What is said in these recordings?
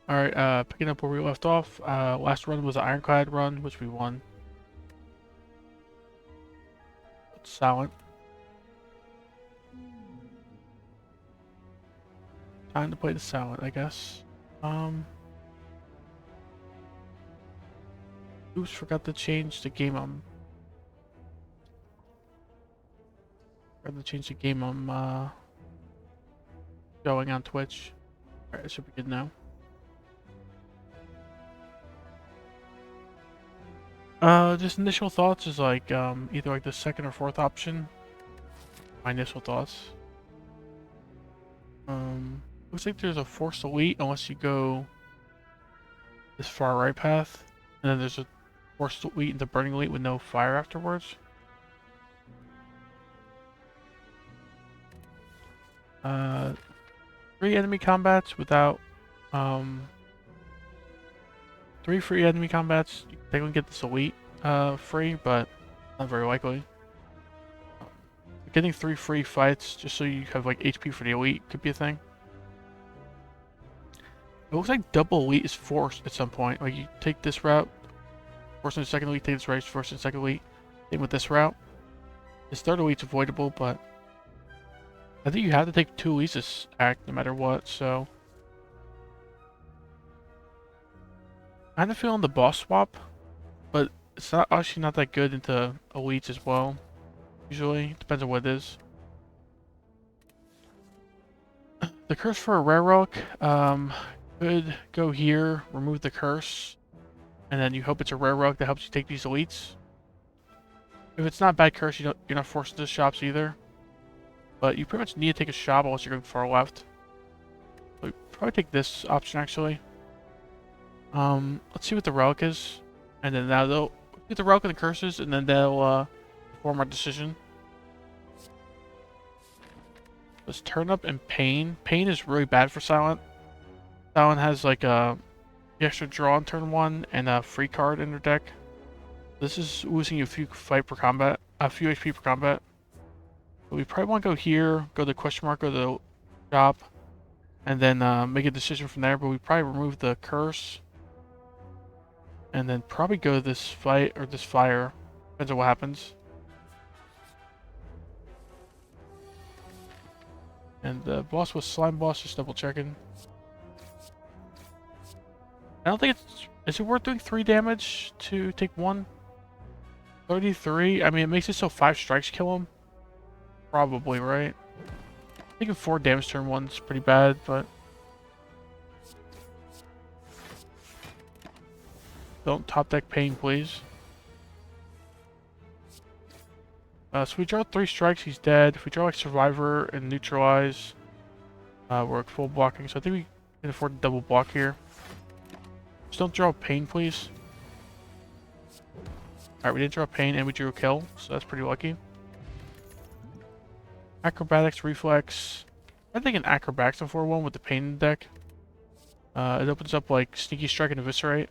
Alright, picking up where we left off. Last run was the Ironclad run, which we won. It's silent. Time to play the silent, I guess. Oops, forgot to change the game I'm showing on Twitch. Alright, it should be good now. Just initial thoughts is like, either like the second or fourth option. My initial thoughts. Looks like there's a Force Elite unless you go this far right path. And then there's a Force Elite into Burning Elite with no fire afterwards. Three enemy combats without, 3 free enemy combats. You can technically get this Elite, free, but not very likely. Getting 3 free fights just so you have like HP for the Elite could be a thing. It looks like double Elite is forced at some point. Like you take this route, force in the second Elite, take this route, force in the second Elite. Same with this route. This third Elite's avoidable, but I think you have to take 2 Elites this act no matter what, so. Kind of feeling the boss swap, but it's not actually not that good into Elites as well. Usually, it depends on what it is. The curse for a rare relic, could go here, remove the curse, and then you hope it's a rare relic that helps you take these elites. If it's not bad curse, you're not forced into shops either. But you pretty much need to take a shop unless you're going far left. So probably take this option actually. Let's see what the relic is, and then now they'll get the relic and the curses, and then they'll form our decision. Let's turn up and Pain. Pain is really bad for Silent. Silent has like the extra draw on turn 1 and a free card in their deck. This is losing you a few HP per combat. But we probably want to go here, go to question mark, go to the shop, and then make a decision from there. But we probably remove the curse, and then probably go to this fight or this fire. Depends on what happens. And the boss was Slime Boss, just double checking. I don't think it's... Is it worth doing 3 damage to take 1? 33? I mean, it makes it so 5 strikes kill him. Probably, right? Taking 4 damage turn 1 is pretty bad, but... Don't top deck Pain, please. So we draw 3 strikes, he's dead. If we draw like Survivor and Neutralize, we're at full blocking. So I think we can afford to double block here. Just don't draw Pain, please. Alright, we didn't draw Pain and we drew a kill, so that's pretty lucky. Acrobatics, Reflex. I'm thinking Acrobatics on 4-1 with the Pain in the deck. It opens up like Sneaky Strike and Eviscerate.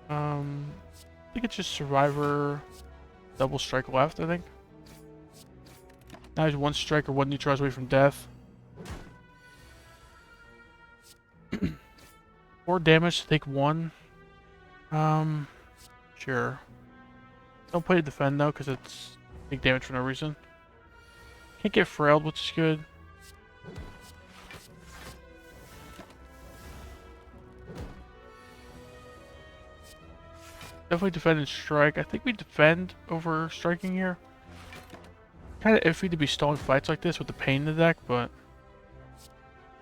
I think it's just Survivor, double strike left, I think. Now he's 1 strike or 1 neutralize away from death. 4 damage to take 1. Sure. Don't play to defend though, because it's big damage for no reason. Can't get frailed, which is good. Definitely defend and strike. I think we defend over striking here. Kind of iffy to be stalling fights like this with the Pain in the deck, but...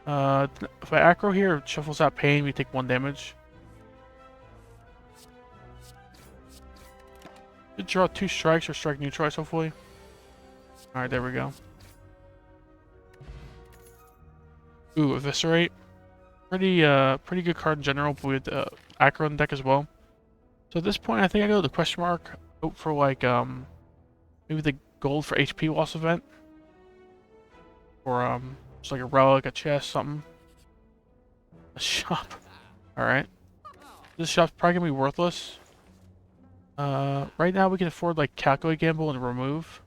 if I aggro here, it shuffles out Pain, we take 1 damage. Should draw 2 strikes or strike neutralize, hopefully. Alright, there we go. Ooh, Eviscerate. Pretty good card in general, but with aggro in the deck as well. So at this point, I think I go to the question mark. Hope for like, maybe the gold for HP loss event. Or, just like a relic, a chest, something. A shop. Alright. This shop's probably gonna be worthless. Right now we can afford like Calculate Gamble and Remove.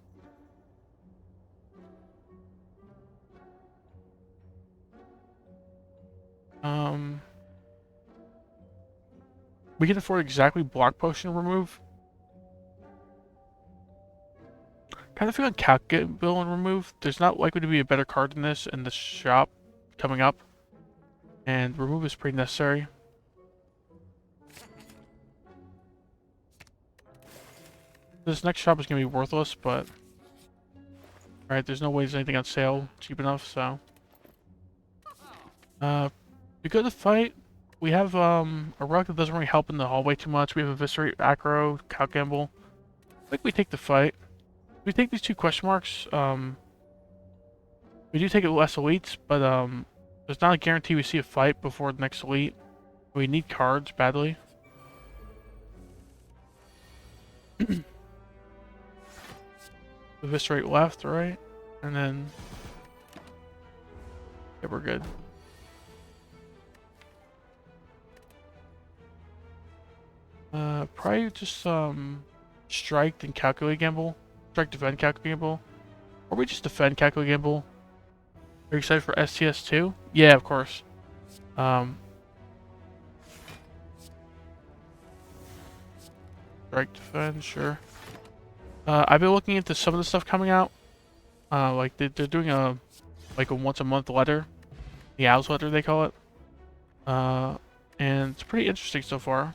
We can afford exactly block potion remove. Kind of feel like calculable and remove. There's not likely to be a better card than this in the shop coming up. And remove is pretty necessary. This next shop is going to be worthless, but... Alright, there's no way there's anything on sale cheap enough, so... we go to fight. We have a relic that doesn't really help in the hallway too much. We have Eviscerate, Acro, Cow Gamble. I think we take the fight. We take these two question marks. We do take less elites, but there's not a guarantee we see a fight before the next elite. We need cards badly. Eviscerate left, right, and then yeah, we're good. Probably just strike and calculate gamble. Strike, defend, calculate gamble. Or we just defend, calculate gamble. Are you excited for STS 2? Yeah, of course. Strike, defend, sure. I've been looking into some of the stuff coming out. Like they're doing a once a month letter, the Owls letter they call it. And it's pretty interesting so far.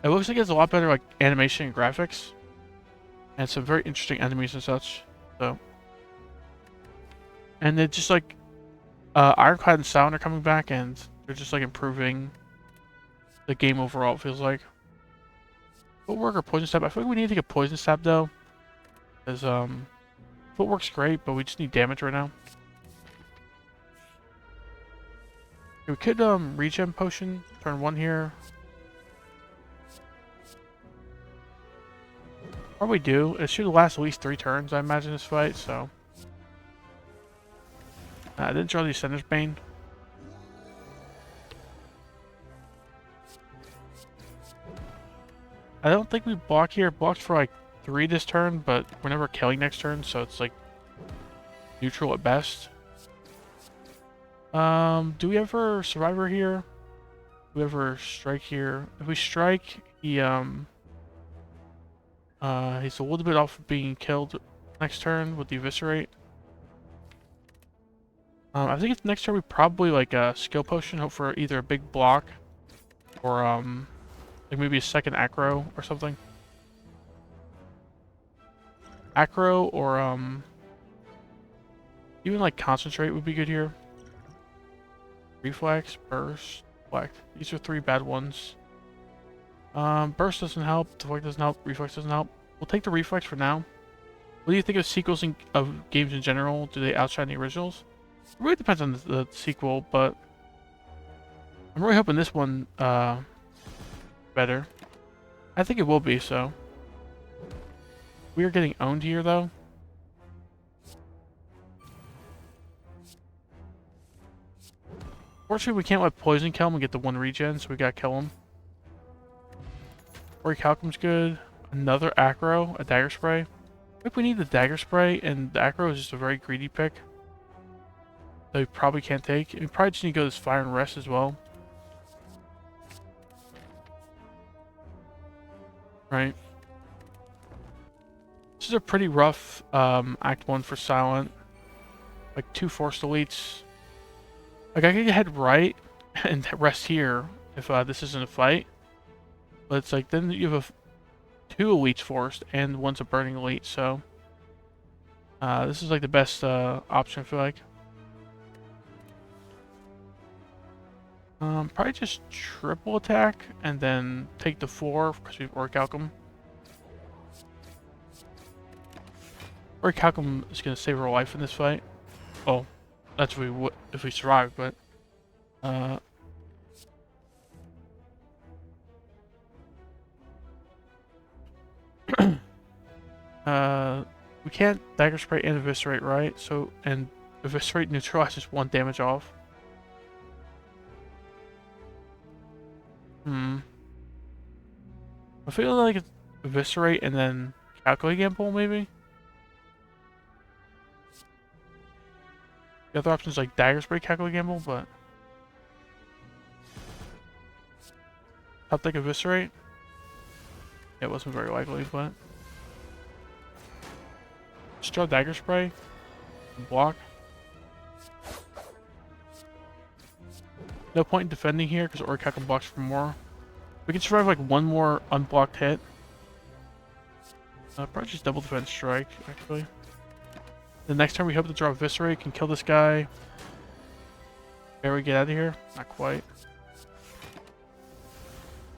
It looks like it's a lot better like animation and graphics, and some very interesting enemies and such. So, and it's just like Ironclad and Sound are coming back, and they're just like improving the game overall. It feels like. Footwork or poison stab? I feel like we need to take a poison stab though, because footwork's great, but we just need damage right now. We could regen potion, turn 1 here. Probably do. It should last at least 3 turns, I imagine, this fight, so. I didn't draw the Ascender's Bane. I don't think we block here. It blocks for like 3 this turn, but we're never killing next turn, so it's like neutral at best. Do we ever Survivor here? Do we ever strike here? If we strike, he's a little bit off of being killed next turn with the Eviscerate. I think it's next turn we probably like a skill potion, hope for either a big block or like maybe a second acro or something. Acro or even like concentrate would be good here. Reflex, burst, deflect. These are 3 bad ones. Burst doesn't help, deflect doesn't help, reflex doesn't help. We'll take the reflex for now. What do you think of sequels of games in general? Do they outshine the originals? It really depends on the sequel, but I'm really hoping this one better. I think it will be, so. We are getting owned here, though. Fortunately, we can't let Poison kill him and get the 1 regen, so we gotta kill him. Ori Calcum's good. Another Acro, a Dagger Spray. I think we need the Dagger Spray, and the Acro is just a very greedy pick that we probably can't take. And we probably just need to go this Fire and Rest as well. Right. This is a pretty rough Act 1 for Silent. Like 2 forced elites. Like I could head right and rest here if this isn't a fight. But it's like then you have 2 elites forced and one's a burning elite, so this is like the best option I feel like. Probably just triple attack and then take the 4 because we've Orichalcum. Orichalcum is gonna save our life in this fight. Oh, that's if we survive, but we can't Dagger Spray and Eviscerate, right? So, and Eviscerate neutralizes 1 damage off. I feel like it's Eviscerate and then Calculate Gamble, maybe? The other option is like Dagger Spray, Calculate Gamble, but Top deck Eviscerate? It wasn't very likely, but... Just draw Dagger Spray. Block. No point in defending here, because Orichalcum blocks for more. We can survive like one more unblocked hit. Probably just double defense strike, actually. The next turn we hope to draw Eviscerate, can kill this guy. There we get out of here. Not quite.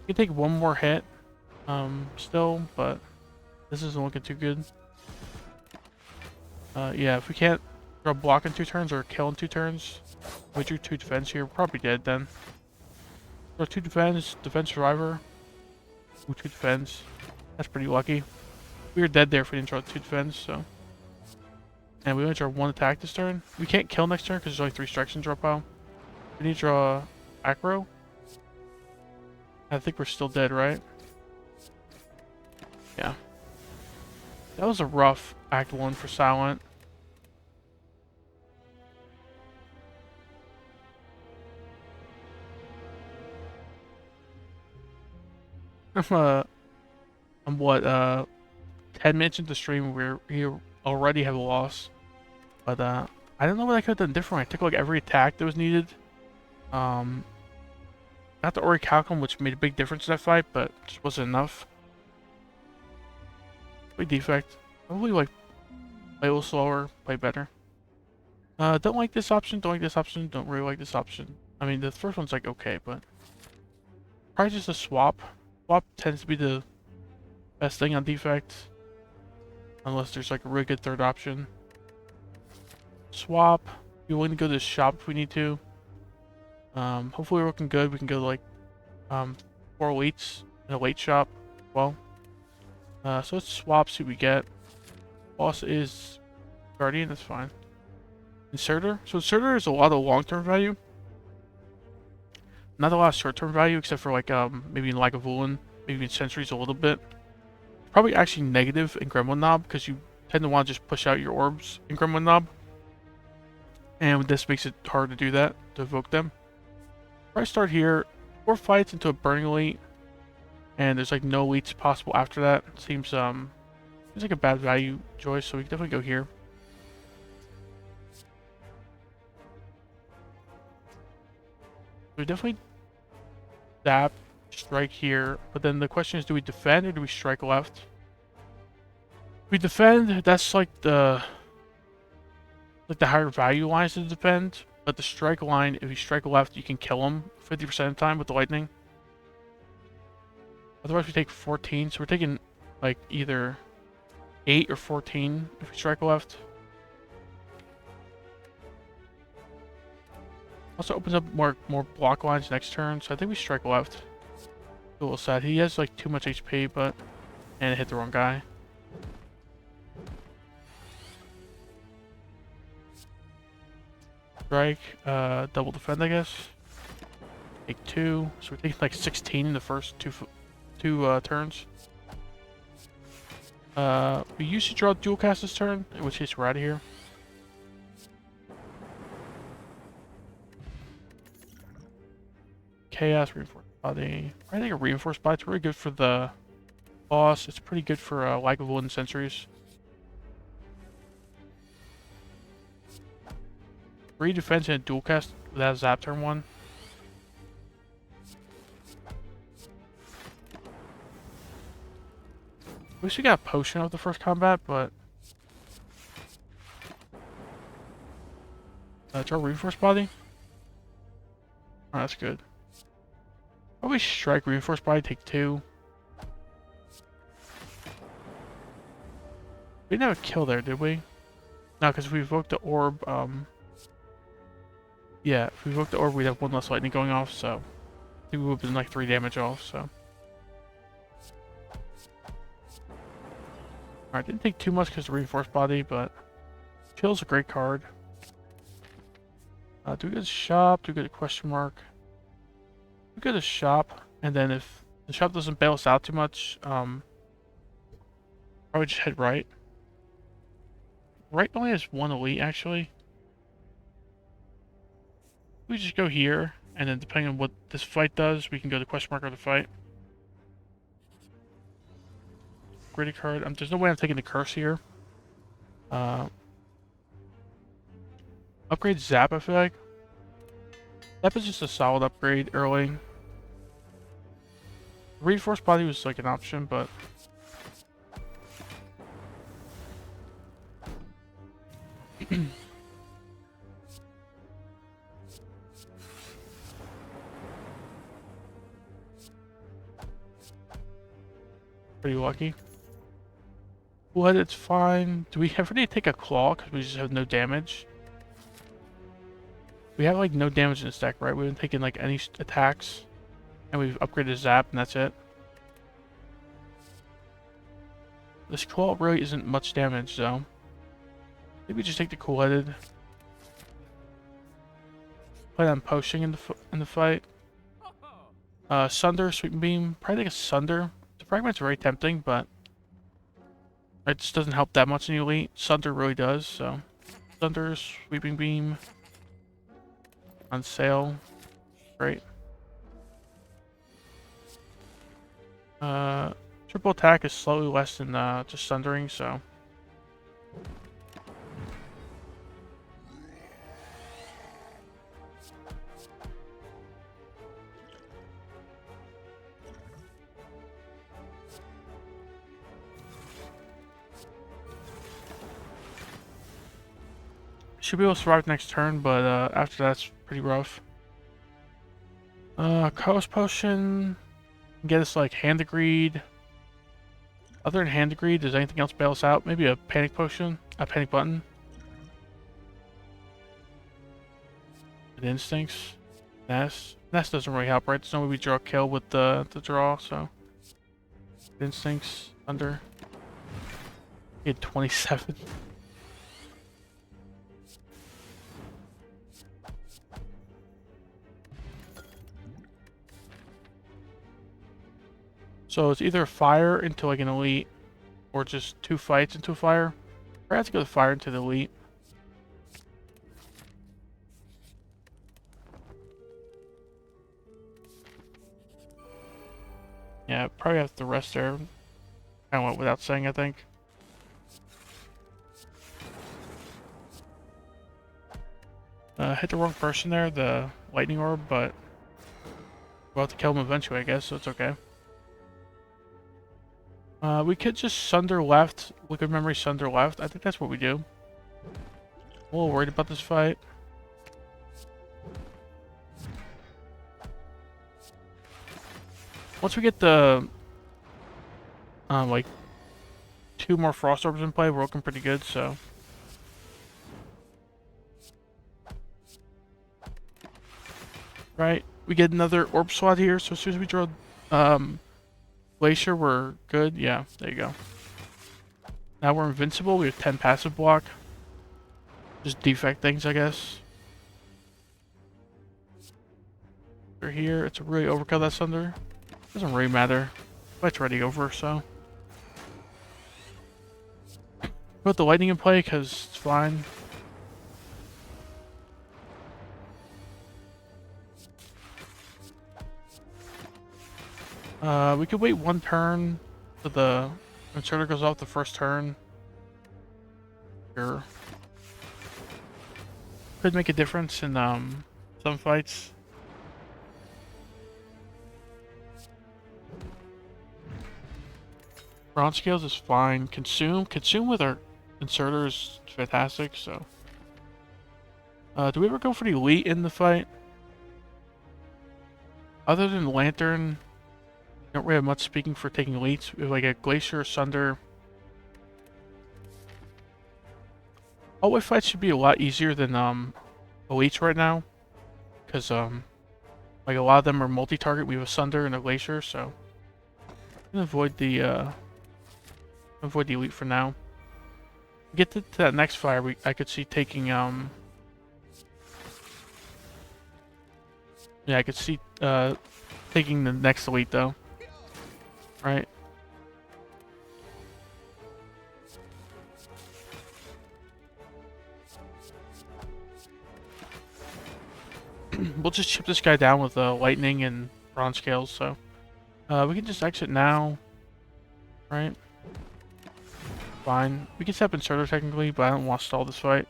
We can take one more hit. Still, but this isn't looking too good. Yeah, if we can't draw block in 2 turns or kill in 2 turns, we drew 2 defense here. We're probably dead then. Draw 2 defense, defense survivor. Ooh, 2 defense. That's pretty lucky. We were dead there if we didn't draw 2 defense, so. And we only draw 1 attack this turn. We can't kill next turn because there's only 3 strikes in draw pile. We need to draw Acro. I think we're still dead, right? Yeah. That was a rough Act 1 for Silent. I'm what, 10 minutes into the stream, we already have a loss. But, I don't know what I could have done different. I took like every attack that was needed. Not the Orichalcum, which made a big difference in that fight, but just wasn't enough. Big defect. Probably like play a little slower, play better. Don't like this option, don't like this option, don't really like this option. I mean, the first one's like okay, but probably just a swap. Swap tends to be the best thing on defect, unless there's like a really good third option. Swap. Be willing to go to the shop if we need to. Hopefully we're looking good. We can go to like 4 elites in a late shop as well. So let's swap, see what we get. Boss is Guardian, that's fine. Inserter. So Inserter is a lot of long-term value. Not a lot of short-term value, except for like maybe in Lagavulin, maybe in Sentries a little bit. Probably actually negative in Gremlin Knob, because you tend to want to just push out your orbs in Gremlin Knob. And this makes it hard to do that, to evoke them. Probably start here, 4 fights into a Burning Elite, and there's like no elites possible after that. Seems like a bad value choice, so we can definitely go here. We definitely zap, strike here, but then the question is, do we defend or do we strike left? If we defend, that's like the higher value lines to defend, but the strike line, if you strike left, you can kill them 50% of the time with the lightning. Otherwise, we take 14, so we're taking like either 8 or 14 if we strike left. Also opens up more block lines next turn, so I think we strike left. A little sad. He has like too much HP, but and it hit the wrong guy. Strike, double defend, I guess. Take 2, so we're taking like 16 in the first two turns. We usually draw dual cast this turn, in which case we're out of here. Chaos, reinforced body. I think a reinforced body's really good for the boss. It's pretty good for Lagavulin Sentries. 3 defense and a dual cast without zap turn 1. Wish we got a potion of the first combat, but draw reinforced body. Oh, that's good. Probably strike reinforced body, take 2. We didn't have a kill there, did we? No, because we evoked the orb. Yeah, if we evoked the orb, we'd have 1 less lightning going off, so I think we would have been like 3 damage off, so. Alright, didn't take too much because of reinforced body, but Chill's a great card. Do we go to shop? Do we go to question mark? We go to shop, and then if the shop doesn't bail us out too much, probably just head right. Right only has 1 elite, actually. We just go here, and then depending on what this fight does, we can go to question mark or the fight. upgraded card. There's no way I'm taking the curse here. Upgrade Zap, I feel like. Zap is just a solid upgrade early. Reinforced Body was like an option, but... Pretty lucky. What? It's fine. Do we ever need to take a claw because we just have no damage? We have like no damage in this deck, right? We haven't taken like any attacks, and we've upgraded Zap, and that's it. This claw really isn't much damage, though. Maybe just take the cool-headed. Plan on poaching in the fight. Sunder, Sweeping Beam. Probably take a Sunder. The Fragment's very tempting, but it just doesn't help that much in the Elite. Sunder really does, so... Sunder, Sweeping Beam. On sale. Great. Triple attack is slightly less than just Sundering, so... Should be able to survive next turn, but after that's pretty rough. Coast Potion. Get us like Hand of Greed. Other than Hand of Greed, does anything else bail us out? Maybe a Panic Potion? A Panic Button? And Instincts? Nest? Nest doesn't really help, right? There's no way we draw a kill with the draw, so... Instincts. Under. He had 27. So it's either fire into like an elite, or just 2 fights into a fire. I have to go to fire into the elite. Yeah, probably have to rest there. Kind of went without saying, I think. Hit the wrong person there, the lightning orb, but we'll have to kill him eventually, I guess, so it's okay. We could just Sunder left, Liquid Memory Sunder left. I think that's what we do. I'm a little worried about this fight. Once we get the, like, 2 more Frost Orbs in play, we're looking pretty good, so. Right, we get another Orb slot here, so as soon as we draw, Glacier, we're good. Yeah, there you go. Now we're invincible. We have 10 passive block. Just defect things, I guess. We're here. It's a really overkill that's under. Doesn't really matter. Fight's already over, so. Put the lightning in play because it's fine. We could wait 1 turn so the inserter goes off the first turn. Sure. Could make a difference in some fights. Bronze Scales is fine. Consume with our inserter is fantastic, so. Do we ever go for the elite in the fight? Other than Lantern, don't really have much speaking for taking elites. We have like a Glacier, Sunder. Hallway fights should be a lot easier than elites right now, because like a lot of them are multi-target. We have a Sunder and a Glacier, so I'm gonna avoid the elite for now. Get to that next fire, I could see taking yeah, I could see taking the next elite though. Right. We'll just chip this guy down with lightning and bronze scales, so we can just exit now, right? Fine. We can set up inserter technically, but I don't want to stall this fight.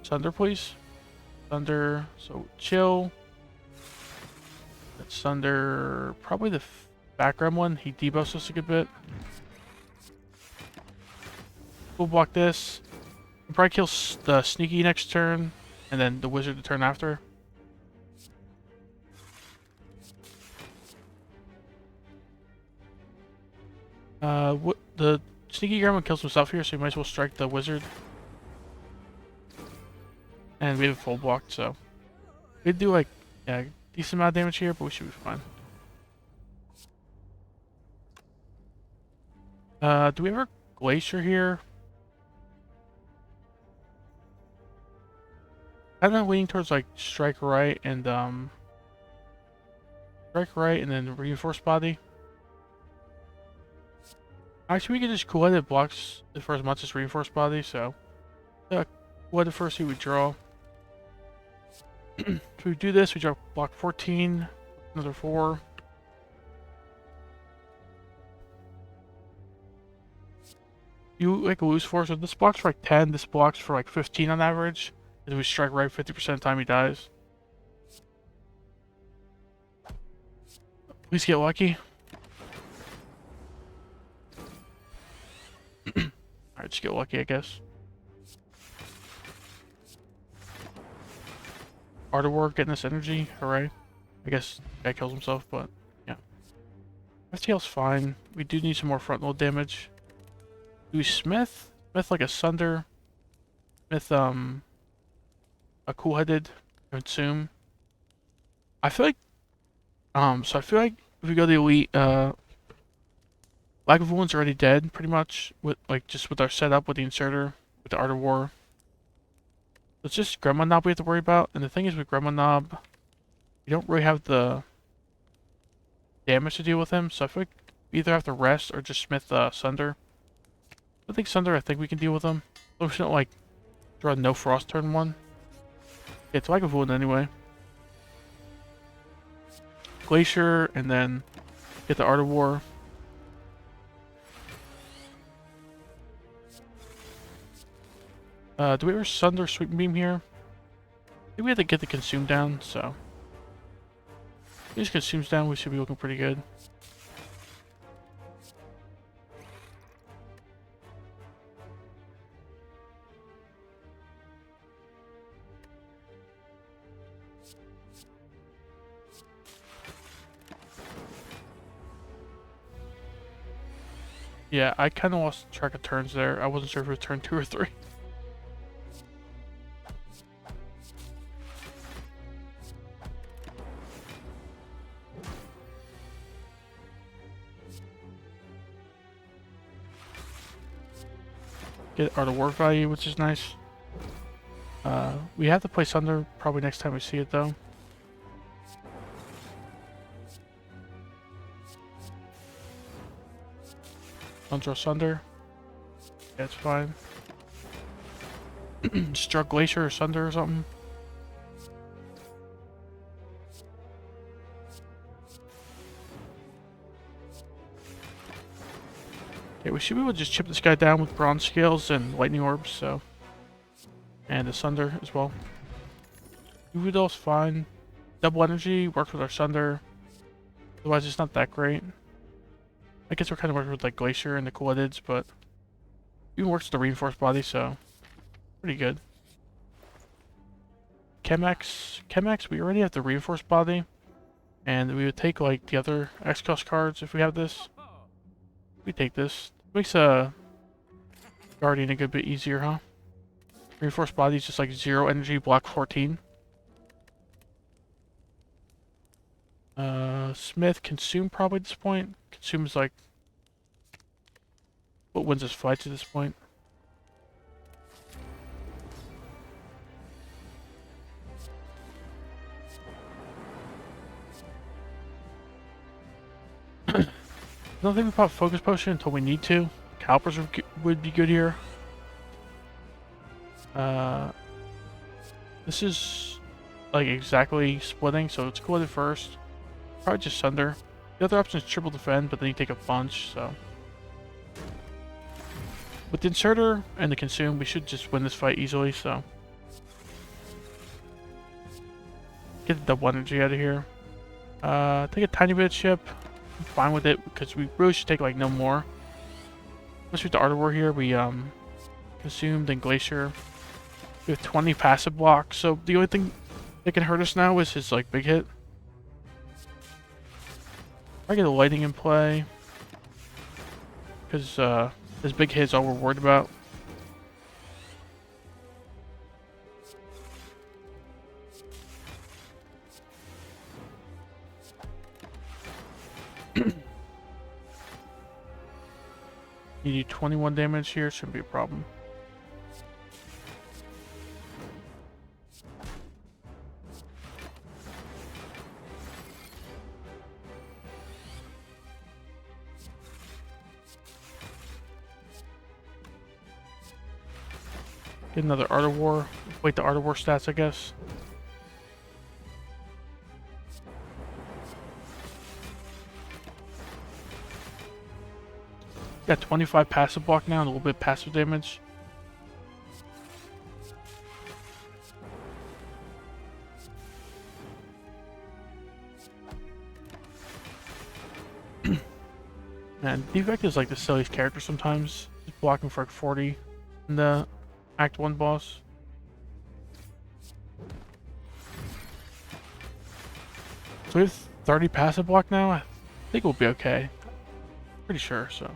Sunder, please. Sunder. So chill. That's Sunder. Probably the background one. He debuffs us a good bit. We'll block this. We'll probably kill the sneaky next turn, and then the wizard the turn after. What the sneaky gremlin kills himself here, so we might as well strike the wizard. And we have a full block, so we'd do like decent amount of damage here, but we should be fine. Do we have a glacier here? Kind of leaning towards like strike right and then reinforce body. Actually, we can just cool it blocks the first much as reinforce body, so what the first we draw. So we do this, we draw block 14, another 4. You like lose 4, so this blocks for like 10, this blocks for like 15 on average. And we strike right 50% of the time he dies. Please get lucky. Alright, just get lucky, I guess. Art of War getting this energy, hooray. I guess guy kills himself, but yeah. FTL's fine. We do need some more frontal damage. Do we Smith? Smith like a Sunder. Smith, a cool-headed consume. I feel like, so I feel like if we go the elite, Lack of Wounds already dead, pretty much, with just with our setup with the inserter, with the Art of War. It's just Gremlin Knob we have to worry about, and the thing is with Gremlin Knob, we don't really have the damage to deal with him, so I feel like we either have to rest or just Smith Sunder. I think Sunder, I think we can deal with him. So we shouldn't like draw no frost turn 1. Yeah, it's Lack of Wound anyway. Glacier, and then get the Art of War. Do we ever Sunder Sweep Beam here? I think we have to get the Consume down, so. If these Consumes down, we should be looking pretty good. Yeah, I kind of lost track of turns there. I wasn't sure if it was turn 2 or 3. Get Art of War value, which is nice. We have to play Sunder probably next time we see it, though. Don't draw Sunder. Yeah, it's fine. Just draw Glacier or Sunder or something. Okay, we should be able to just chip this guy down with Bronze Scales and Lightning Orbs, so. And the Sunder as well. Uvidol's fine. Double Energy works with our Sunder. Otherwise, it's not that great. I guess we're kind of working with like Glacier and the Cool-Headeds, but even works with the Reinforced Body, so pretty good. Chemex, we already have the Reinforced Body, and we would take like the other X-Cost cards if we have this. We take this. Makes a Guardian a good bit easier, huh? Reinforced Body is just like 0 energy, block 14. Smith, Consume probably at this point. Consume is like what wins us fights at this point. Nothing about Focus Potion until we need to. Calipers would be good here. This is like exactly splitting, so it's cool at first. Probably just Sunder. The other option is triple defend, but then you take a bunch, so. With the inserter and the consume, we should just win this fight easily, so. Get the double energy out of here. Take a tiny bit of chip. I'm fine with it, because we really should take like no more. Let's shoot the Art of War here. We consume, then Glacier. We have 20 passive blocks, so the only thing that can hurt us now is his like big hit. I get a lightning in play, because his big hit is all we're worried about. You do 21 damage here, shouldn't be a problem. Get another Art of War. Wait, the Art of War stats, I guess. Got 25 passive block now and a little bit of passive damage. Man, Defect is like the silliest character sometimes. He's blocking for like 40 in the Act 1 boss. So we have 30 passive block now. I think we'll be okay. Pretty sure, so.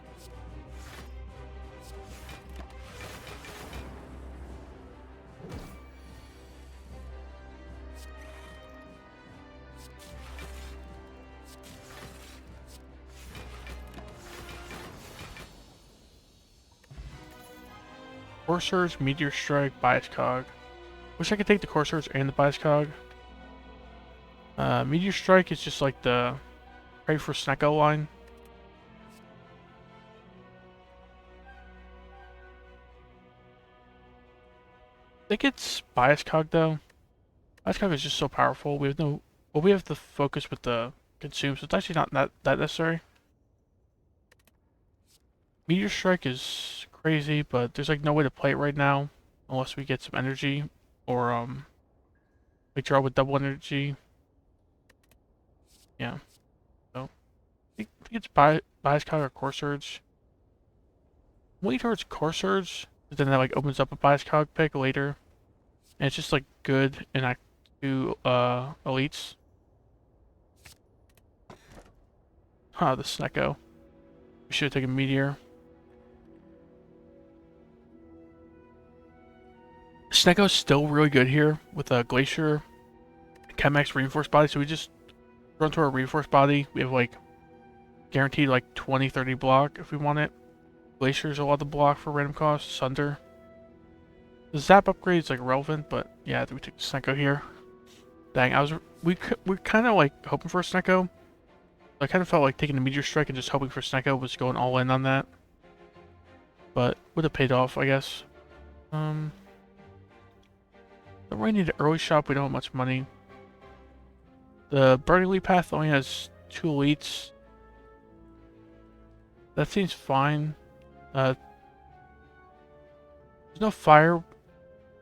Core Surge, Meteor Strike, Bias Cog. Wish I could take the Core Surge and the Bias Cog. Meteor Strike is just like the pray for Snecko line. I think it's Bias Cog though. Bias Cog is just so powerful. We have no, well, we have the focus with the consume, so it's actually not that necessary. Meteor Strike is crazy, but there's like no way to play it right now unless we get some energy or like draw with double energy. Yeah. So I think it's Bias Cog or Core Surge. Lean towards Core Surge, but then that like opens up a Bias Cog pick later. And it's just like good in Act 2 elites. Huh, the Snecko. We should have taken Meteor. Snecko's still really good here with a Glacier, Chemex Reinforced Body, so we just throw into our Reinforced Body. We have like guaranteed like 20-30 block if we want it. Glacier's a lot of block for random cost. Sunder. The Zap upgrade is like relevant, but yeah, we took the Snecko here. Dang, we kind of like hoping for a Snecko. I kind of felt like taking a Meteor Strike and just hoping for Snecko was going all in on that. But would have paid off, I guess. Don't really need an early shop, we don't have much money. The Burning Elite path only has 2 elites. That seems fine. There's no fire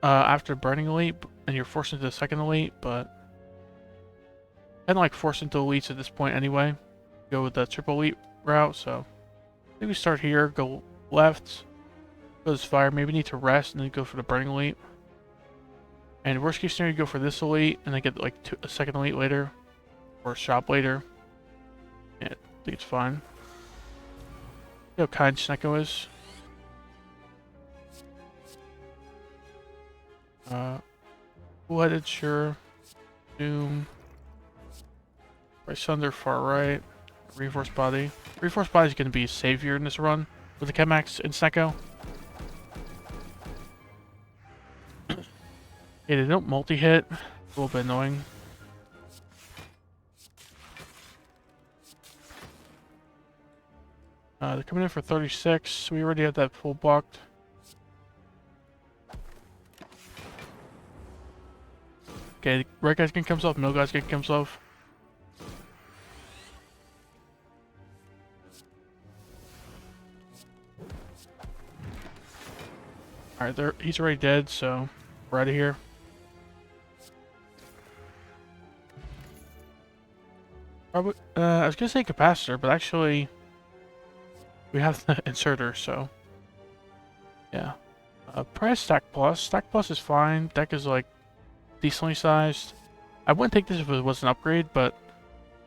after Burning Elite, and you're forced into the second elite, but kind of like forced into elites at this point anyway. Go with the triple elite route, so I think we start here, go left, goes fire, maybe need to rest, and then go for the Burning Elite. And worst case scenario, you go for this elite, and then get like a second elite later, or a shop later. Yeah, I think it's fine. See how kind Snecko is. Full-headed, sure. Doom. Right Sunder, far right. Reinforced Body. Reinforced Body is going to be a savior in this run with the Chemex and Snecko. Yeah, they don't multi-hit. A little bit annoying. They're coming in for 36. We already have that full blocked. Okay, right guy's getting comes off, middle guy's getting comes off. Alright, he's already dead, so we're out of here. Probably, I was gonna say capacitor, but actually, we have the inserter, so yeah. Probably stack plus. Stack plus is fine. Deck is like decently sized. I wouldn't take this if it was an upgrade, but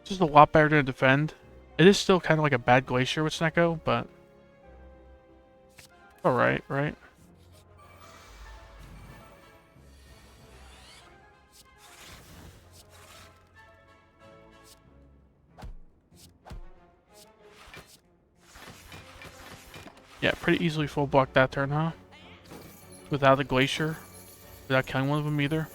it's just a lot better to defend. It is still kind of like a bad glacier with Snecko, but alright, right? Yeah, pretty easily full block that turn, huh? Without a glacier. Without killing one of them either.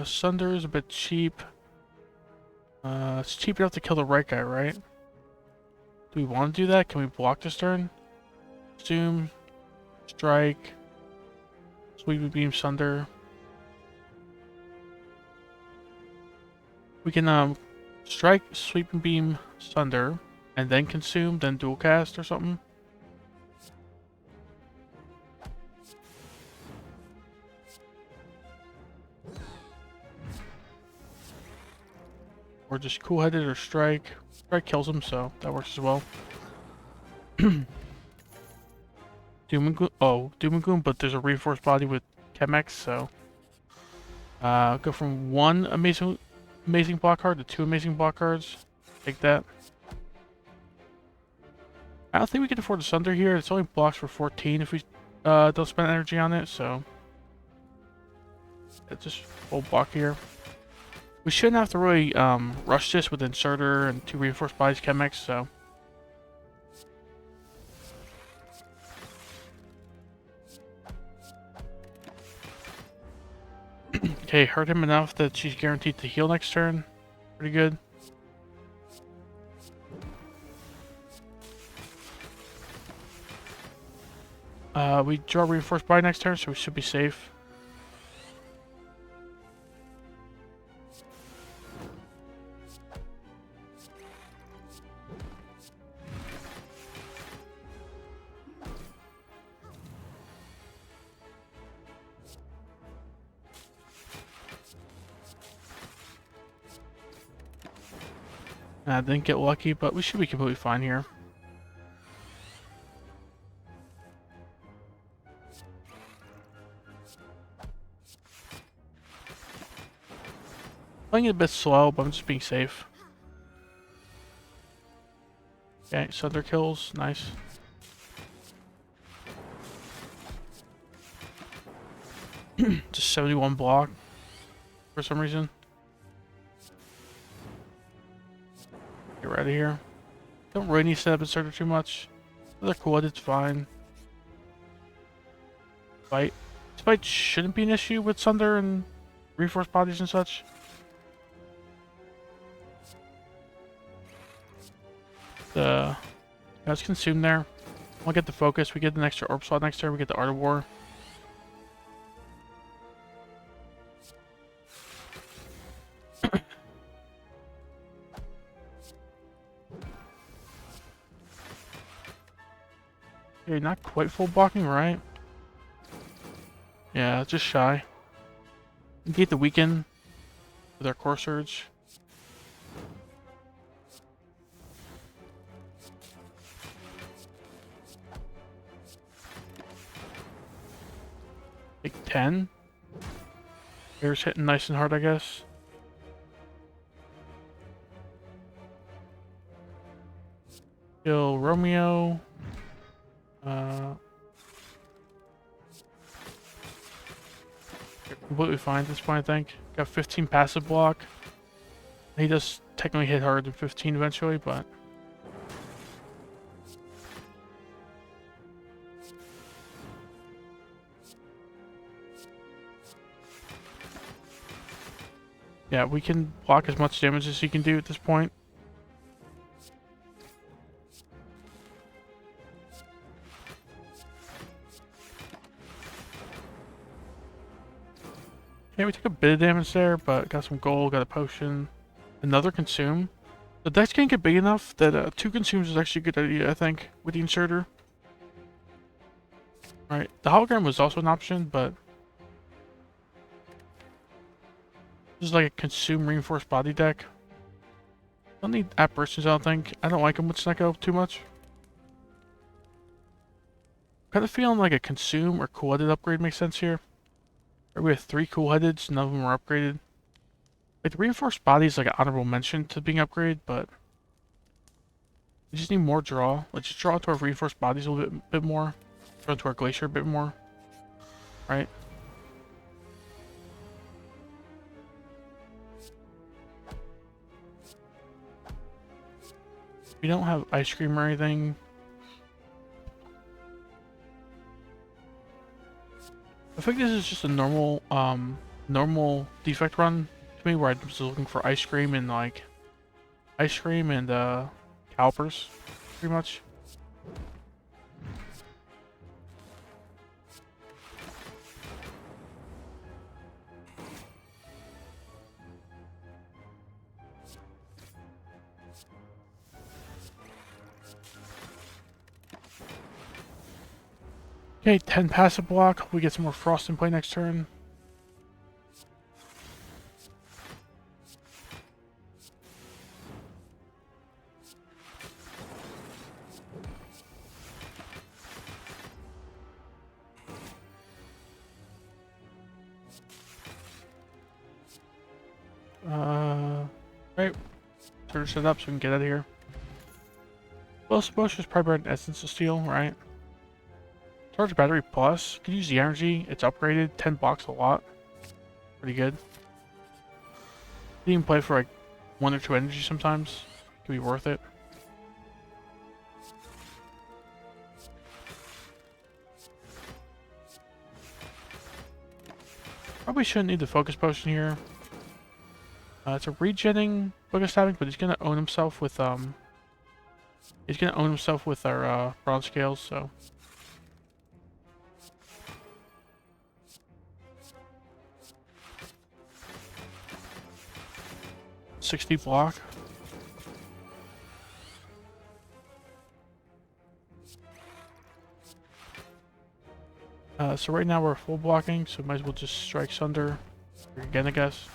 Sunder is a bit cheap. It's cheap enough to kill the right guy, right? Do we want to do that? Can we block this turn? Zoom, strike, sweeping beam, Sunder. We can strike, sweeping beam, Sunder, and then consume, then dual cast or something. Or just cool-headed or strike. Strike kills him, so that works as well. Doom and Gloom. Oh, Doom and Gloom, but there's a reinforced body with Chemex, so go from one amazing block card to two amazing block cards. Take that. I don't think we can afford the Sunder here. It's only blocks for 14 if we don't spend energy on it, so it's just full block here. We shouldn't have to really rush this with Inserter and two reinforced bodies Chemex, so. Okay, hurt him enough that she's guaranteed to heal next turn. Pretty good. We draw reinforced body next turn, so we should be safe. I didn't get lucky, but we should be completely fine here. Playing it a bit slow, but I'm just being safe. Okay, Sunder kills. Nice. Just 71 block for some reason. Get right out of here. Don't really need to set up Inserter too much. They're cool, it's fine. Fight. Fight shouldn't be an issue with Sunder and reinforced bodies and such. Let's consume there. We'll get the focus. We get an extra orb slot next turn. We get the Art of War. Okay, not quite full blocking, right? Yeah, just shy. Negate the weaken with our Core Surge. Take 10. Air's hitting nice and hard, I guess. Kill Romeo. Completely fine at this point, I think. Got 15 passive block. He does technically hit harder than 15 eventually, but... yeah, we can block as much damage as he can do at this point. Okay, we took a bit of damage there, but got some gold, got a potion. Another consume. The decks can't get big enough that 2 consumes is actually a good idea, I think, with the inserter. Right, the hologram was also an option, but this is like a consume reinforced body deck. Don't need apparitions, I don't think. I don't like them with Snecko too much. Kind of feeling like a consume or cool-headed upgrade makes sense here. Or we have 3 cool-headeds, none of them are upgraded. Like, the reinforced body is like an honorable mention to being upgraded, but we just need more draw. Let's just draw into our reinforced bodies a little bit more. Draw into our glacier a bit more. Right? We don't have ice cream or anything. I think this is just a normal defect run to me where I'm just looking for ice cream and calipers, pretty much. Okay, 10 passive block. Hope we get some more frost in play next turn. Right. Turn set up so we can get out of here. Well, suppose is probably an Essence of Steel, right? Charge battery plus. Could use the energy. It's upgraded. 10 blocks a lot. Pretty good. You can play for like 1 or 2 energy sometimes. Could be worth it. Probably shouldn't need the focus potion here. It's a regenning focus stabbing, but he's gonna own himself with our bronze scales, so 60 block. So right now we're full blocking, so might as well just strike Sunder again, I guess.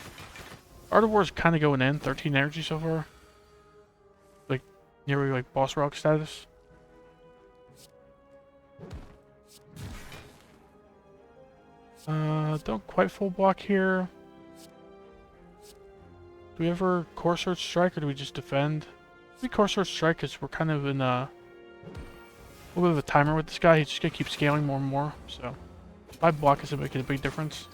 Art of War is kind of going in, 13 energy so far. Like, nearly like boss rock status. Don't quite full block here. Do we ever Core Search Strike or do we just defend? We Core Search Strike because we're kind of in a little bit of a timer with this guy. He's just gonna keep scaling more and more, so 5 block isn't making a big difference.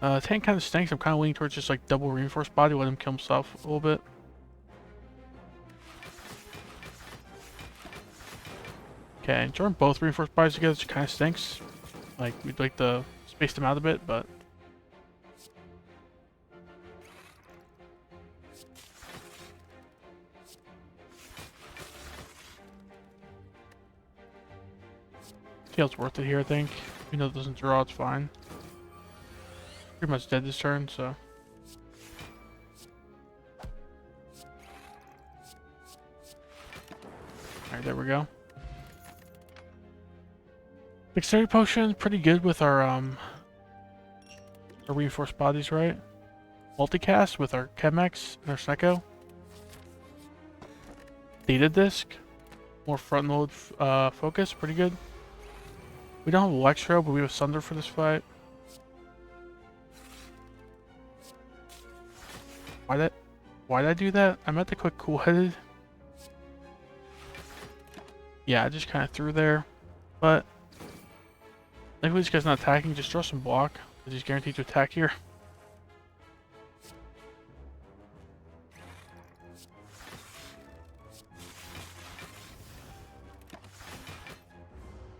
Tank kind of stinks. I'm kind of leaning towards just like double reinforced body, let him kill himself a little bit. Okay, join both reinforced bodies together just kind of stinks. Like, we'd like to space them out a bit, but Tail's worth it here, I think. Even though it doesn't draw, it's fine. Pretty much dead this turn, so. Alright, there we go. Dexterity potion, pretty good with our reinforced bodies, right? Multicast with our Chemex and our Snecko. Data disc, more front load focus, pretty good. We don't have Electro, but we have Sunder for this fight. Why did I do that? I meant to click cool-headed. Yeah, I just kind of threw there. But if this guy's not attacking, just draw some block, because he's guaranteed to attack here.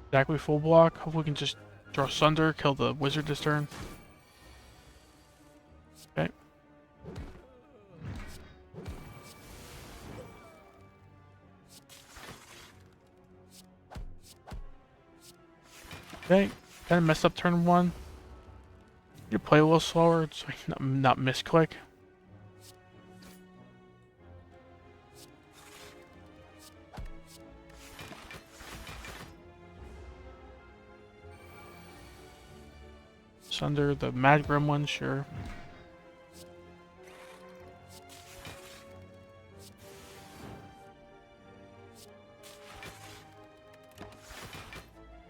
Exactly full block. Hopefully we can just draw Sunder, kill the wizard this turn. Okay. Okay, kind of messed up turn 1. You play a little slower, so you not misclick. Sunder the Mad Gremlin, sure.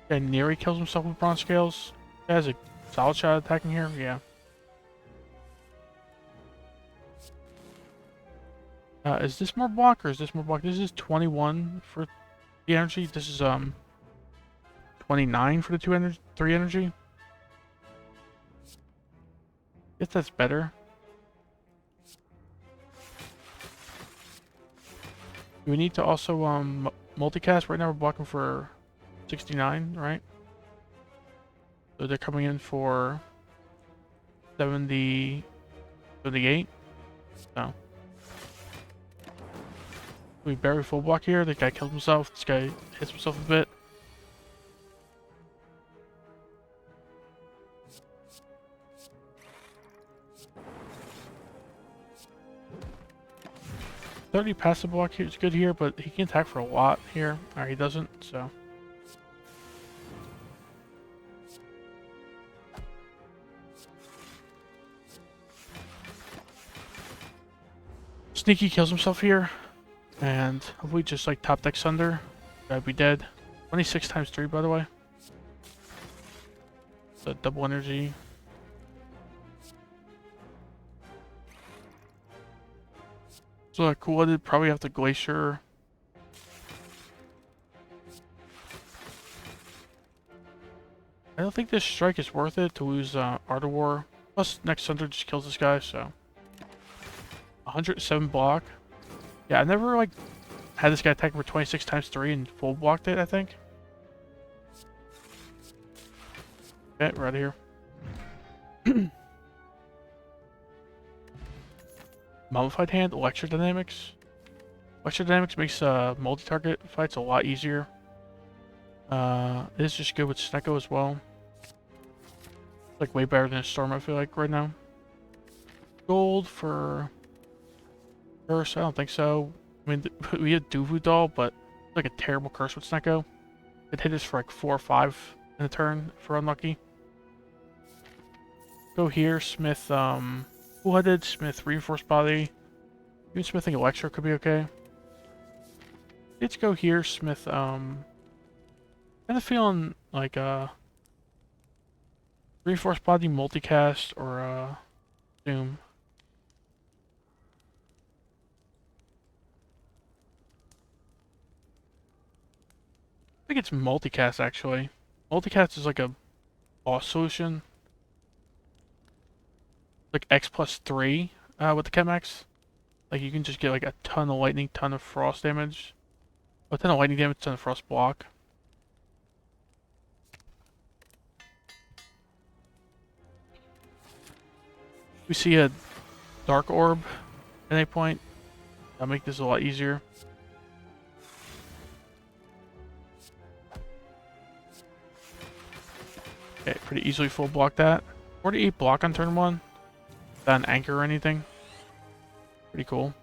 Okay, Neri kills himself with Bronze Scales. He has a solid shot at attacking here, yeah. Is this more block or is this more block? This is 21 for the energy. This is 29 for the 3 energy. Guess that's better. We need to also multicast. Right now we're blocking for 69, right? So they're coming in for 70, 78. So we bury full block here. The guy kills himself. This guy hits himself a bit. "30 passive block here is good here, but he can attack for a lot here. Or he doesn't, so. Sneaky kills himself here. And hopefully just like top deck Sunder. Gotta be dead. 26 times 3, by the way. So double energy. So cool, I'd probably have to Glacier. I don't think this strike is worth it to lose Art of War. Plus next Sunder just kills this guy, so. 107 block. Yeah, I never like had this guy attack for 26 times 3 and full blocked it, I think. Okay, we're out of here. Mummified Hand, Electrodynamics. Electrodynamics makes multi-target fights a lot easier. It is just good with Snecko as well. Like way better than a Storm, I feel like, right now. Gold for Curse, I don't think so. I mean, we had Duvu Doll, but it's like a terrible curse with Snecko. It hit us for like 4 or 5 in a turn for unlucky. Go here, Smith, Full-Headed, Smith, Reinforced Body. Even Smithing Electro could be okay. Let's go here, Smith, kind of feeling like, Reinforced Body, Multicast, or, Doom. I think it's Multicast, actually. Multicast is like a boss solution. Like X plus 3 with the Chemax. Like you can just get like a ton of lightning, ton of frost damage. A ton of lightning damage, ton of frost block. We see a Dark Orb at any point. That'll make this a lot easier. Okay, pretty easily full block that. 48 block on turn 1. Without an anchor or anything. Pretty cool.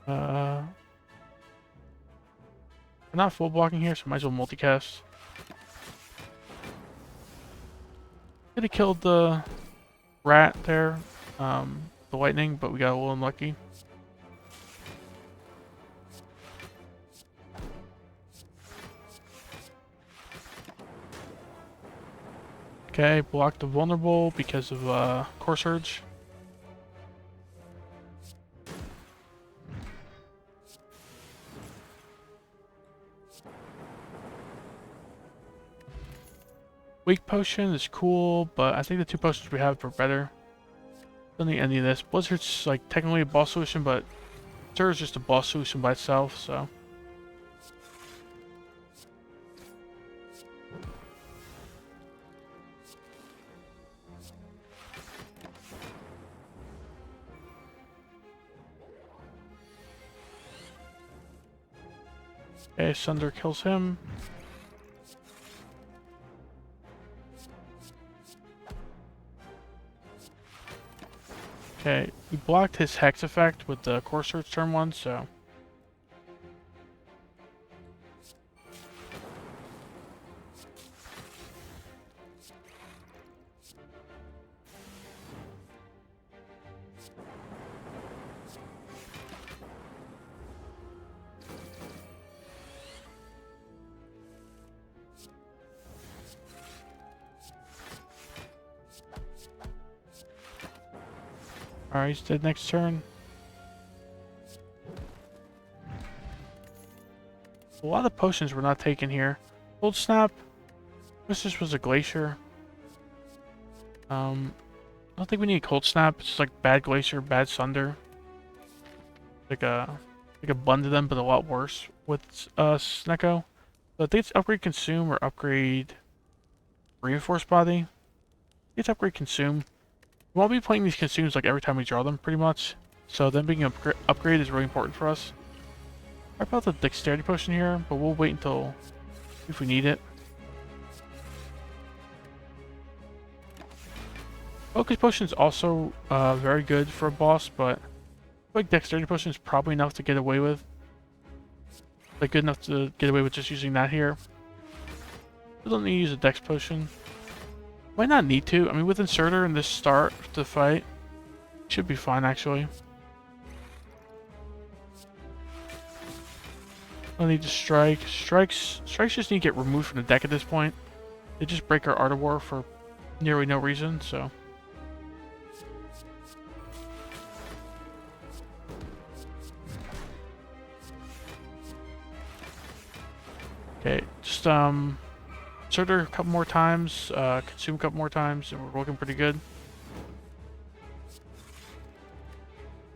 We're not full blocking here, so might as well multicast. Could have killed the rat there, the lightning, but we got a little unlucky. Okay, blocked the vulnerable because of Core Surge. Weak Potion is cool, but I think the 2 potions we have are better. Don't need any of this. Blizzard's like technically a boss solution, but Stir is just a boss solution by itself, so. Okay, Sunder kills him. Okay, we blocked his Hex effect with the Core Search turn 1, so... Alright, he's dead next turn. A lot of potions were not taken here. Cold Snap. This just was a Glacier. I don't think we need a Cold Snap. It's just like bad Glacier, bad Sunder. Like a blend of them, but a lot worse with Snecko. So I think it's upgrade Consume or upgrade Reinforced Body. It's upgrade Consume. We won't be playing these Consumes like every time we draw them, pretty much. So them being upgrade is really important for us. I about the Dexterity Potion here, but we'll wait until if we need it. Focus Potion is also very good for a boss, but I feel like Dexterity Potion is probably enough to get away with. Like good enough to get away with just using that here. We don't need to use a Dex Potion. Might not need to. I mean, with Inserter and this start to fight, should be fine actually. Don't need to strike. Strikes just need to get removed from the deck at this point. They just break our Art of War for nearly no reason, so. Okay, just Inserter a couple more times, Consume a couple more times, and we're looking pretty good.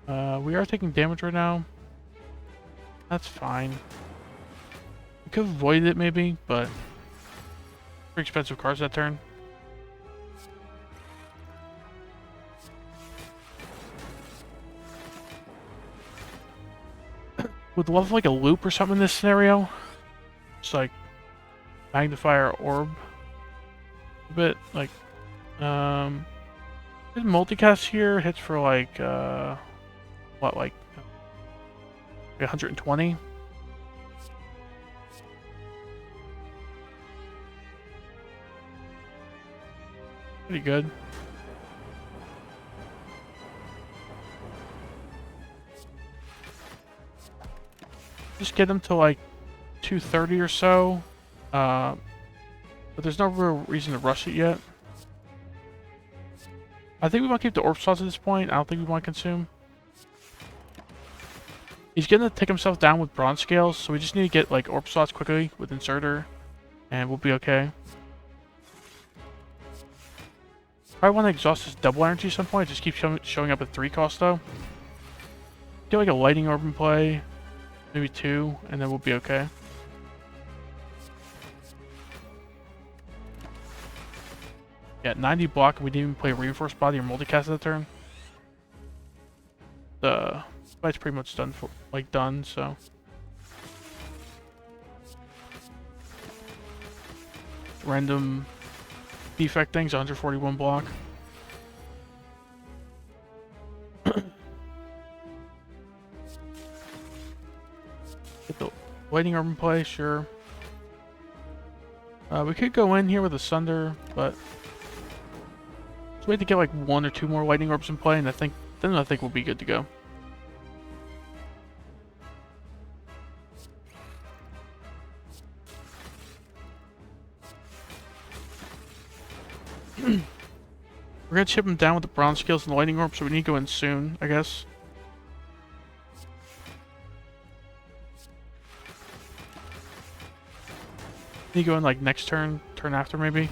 We are taking damage right now. That's fine. We could have avoided it maybe, but pretty expensive cards that turn. Would love like a loop or something in this scenario. Just like Magnifier Orb. A bit like there's multicast here, hits for like what, like 120? Pretty good. Just get them to like 230 or so. But there's no real reason to rush it yet. I think we want to keep the Orb Slots at this point. I don't think we want to Consume. He's gonna take himself down with Bronze Scales, so we just need to get like Orb Slots quickly with Inserter, and we'll be okay. Probably want to exhaust his double energy at some point. Just keep showing up at 3 cost though. Get like a Lightning Orb in play, maybe 2, and then we'll be okay. Yeah, 90 block. We didn't even play Reinforced Body or Multicast that turn. The fight's pretty much done for, like done. So random defect things. 141 block. Get the Lightning Orb in play, sure. We could go in here with a Sunder, but let's wait to get like 1 or 2 more Lightning Orbs in play, and then I think we'll be good to go. We're gonna chip him down with the Bronze Scales and the Lightning Orb, so we need to go in soon, I guess. Need to go in like next turn, turn after maybe.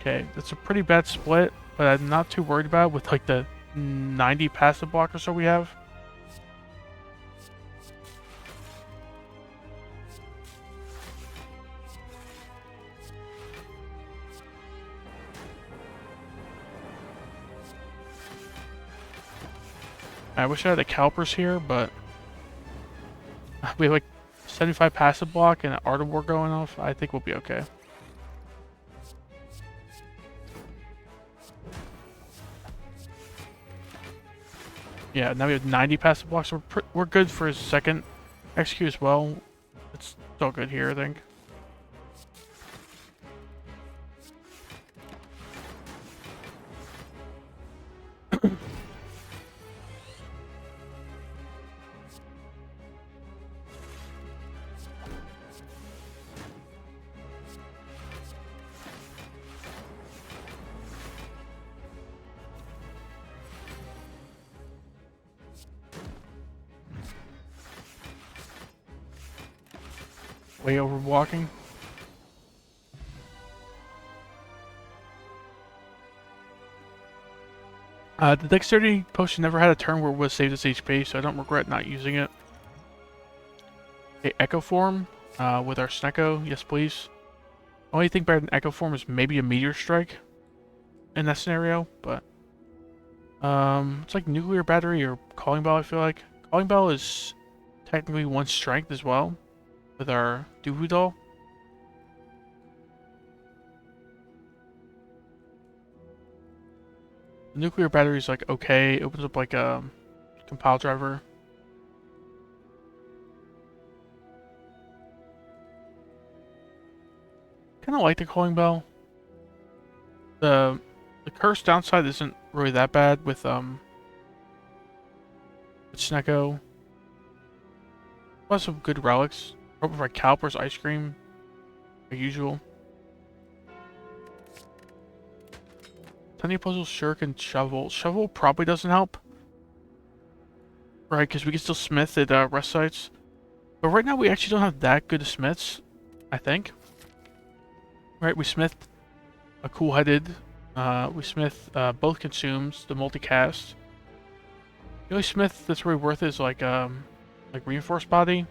Okay, that's a pretty bad split, but I'm not too worried about it with like the 90 passive block or so we have. I wish I had the calipers here, but we have like 75 passive block and an Art of War going off. I think we'll be okay. Yeah, now we have 90 passive blocks. So we're good for his second execute as well. It's still good here, I think. Way over walking. The dexterity potion never had a turn where it was saved its HP, so I don't regret not using it. Okay, Echo Form with our Snecko. Yes, please. Only thing better than Echo Form is maybe a Meteor Strike in that scenario, but it's like Nuclear Battery or Calling Bell, I feel like. Calling Bell is technically 1 strength as well with our Doofu Doll. The Nuclear Battery is like okay. It opens up like a compile driver. Kind of like the Calling Bell. The curse downside isn't really that bad with Snecko. Plus some good relics. Hope for Calipers, Ice Cream, like usual. Tiny Puzzle, Shirk, and Shovel. Shovel probably doesn't help. Right, because we can still smith at rest sites. But right now we actually don't have that good of smiths, I think. Right, we smithed a cool-headed. We smith both consumes, the multicast. The only smith that's really worth it is like reinforced body.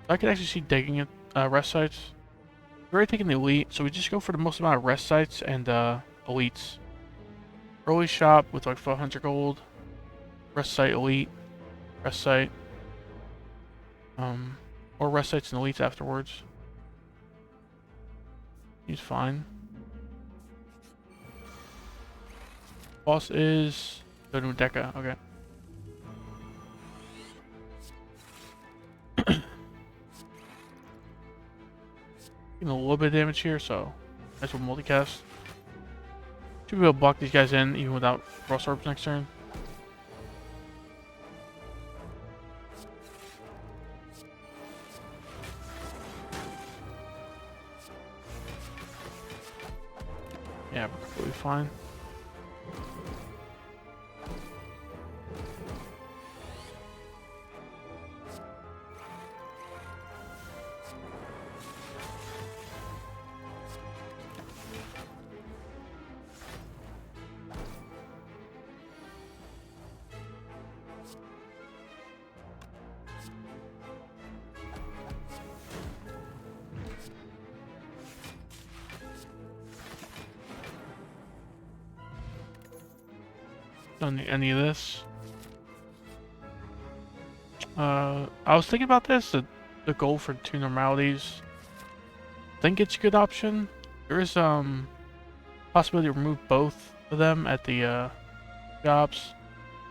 I could actually see digging at rest sites. We're already taking the elite, so we just go for the most amount of rest sites and elites. Early shop with like 500 gold. Rest site elite. Rest site. Or rest sites and elites afterwards. He's fine. Boss is go to Deca. Okay. Getting a little bit of damage here, so nice little multicast. Should be able to block these guys in even without Frost Orbs next turn. Yeah, we're completely fine. Don't need any of this. I was thinking about this, the goal for 2 normalities. I think it's a good option. There is possibility to remove both of them at the jobs.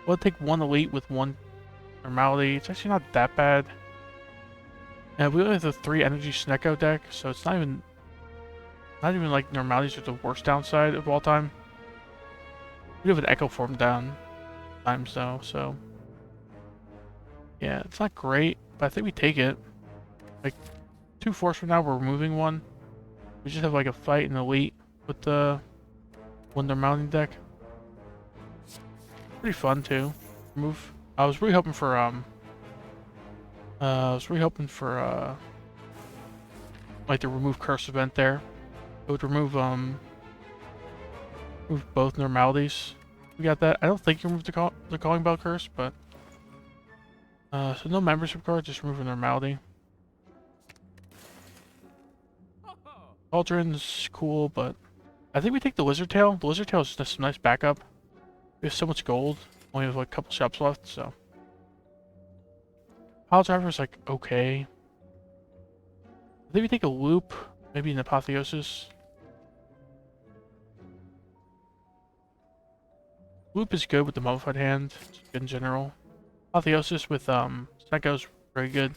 We'll take 1 elite with 1 normality. It's actually not that bad. And we only have the 3 energy Snecko deck, so it's not even like normalities are the worst downside of all time. We have an Echo Form down times though, so yeah, it's not great, but I think we take it. Like 2 force from now, we're removing 1. We just have like a fight and elite with the 1 normality deck. Pretty fun too. Remove. I was really hoping for like the remove curse event there. It would remove both normalities. We got that. I don't think you removed the Calling Bell curse, but so no membership card, just remove a normality. Cauldron's cool, but I think we take the Lizard Tail. The Lizard Tail is just a nice backup. We have so much gold. Only have like a couple shops left, so. Pile driver's like okay. I think we take a loop, maybe an apotheosis. Loop is good with the modified hand, it's good in general. Apotheosis with Snecko's very good.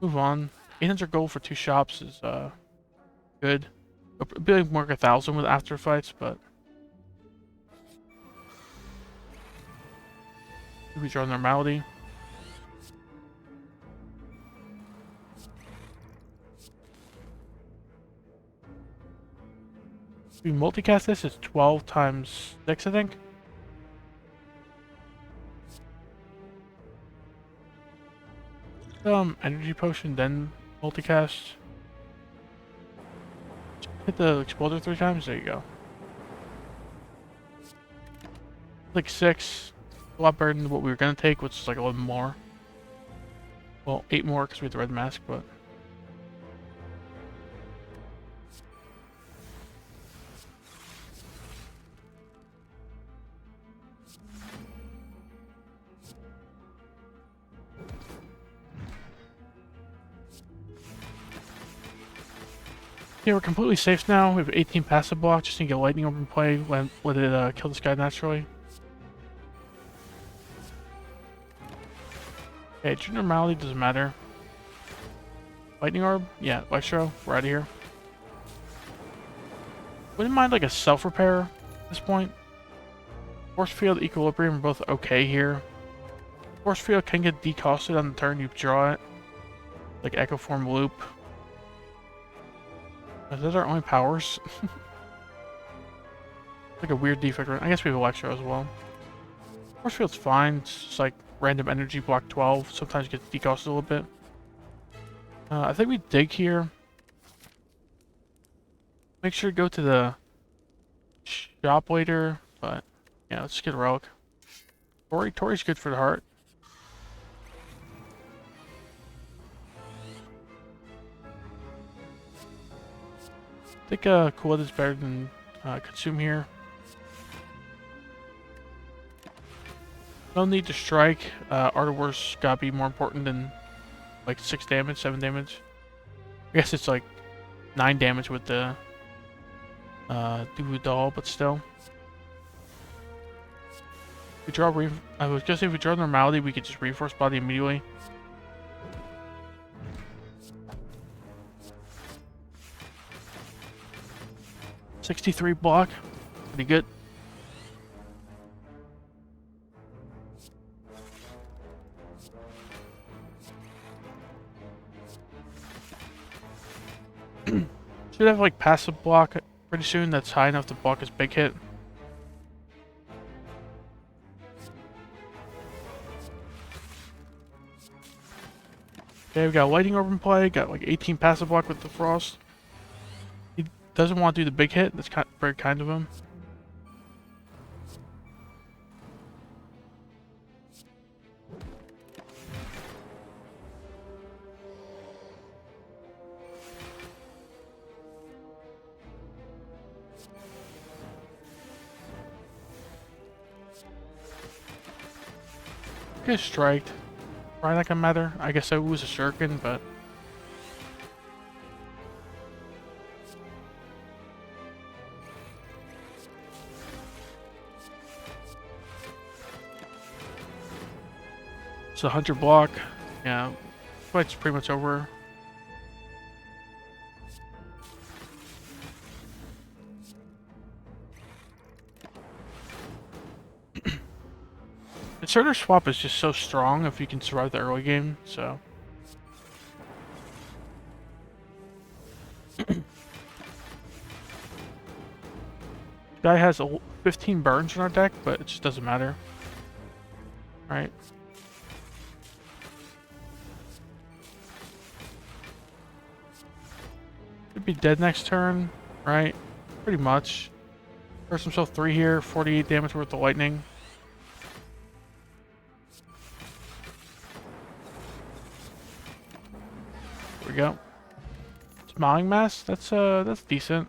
Move on. 800 gold for 2 shops is good. It'll be like more like 1,000 with after fights, but we draw normality. We multicast this is 12 times 6, I think. Energy potion, then multicast. Hit the exploder 3 times. There you go. Like 6, a lot better than what we were gonna take, which is like 11 more. Well, 8 more because we had the red mask, but. Yeah, we're completely safe now. We have 18 passive block. Just need to get lightning orb in play. Let it kill this guy naturally. Okay, true normality doesn't matter. Lightning orb? Yeah, Electro. We're out of here. Wouldn't mind like a self-repair at this point. Force field, equilibrium are both okay here. Force field can get decosted on the turn you draw it. Like Echo Form Loop. Are those our only powers? Like a weird defect. I guess we have Electro as well. Force field's fine. It's just like random energy block 12. Sometimes it gets decosted a little bit. I think we dig here. Make sure to go to the shop later, but yeah, let's just get a relic. Tori's good for the heart. I think Cool is better than Consume here. No need to strike. Art of War's gotta be more important than like 6 damage, 7 damage. I guess it's like 9 damage with the Duvu Doll, but still. We draw I was gonna say if we draw normality, we could just reinforce body immediately. $63 block, pretty good. Should have like passive block pretty soon that's high enough to block his big hit. Okay, we got Lightning Orb in play, got like 18 passive block with the Frost. He doesn't want to do the big hit, that's very kind of him. Get striked. Probably not gonna matter. I guess I was a shuriken, but it's a 100 block. Yeah, fight's pretty much over. Inserter swap is just so strong if you can survive the early game, so. Guy has 15 burns in our deck, but it just doesn't matter. Alright. Should be dead next turn, right? Pretty much. Burst himself 3 here, 48 damage worth of lightning. There we go. Smiling Mask, that's decent.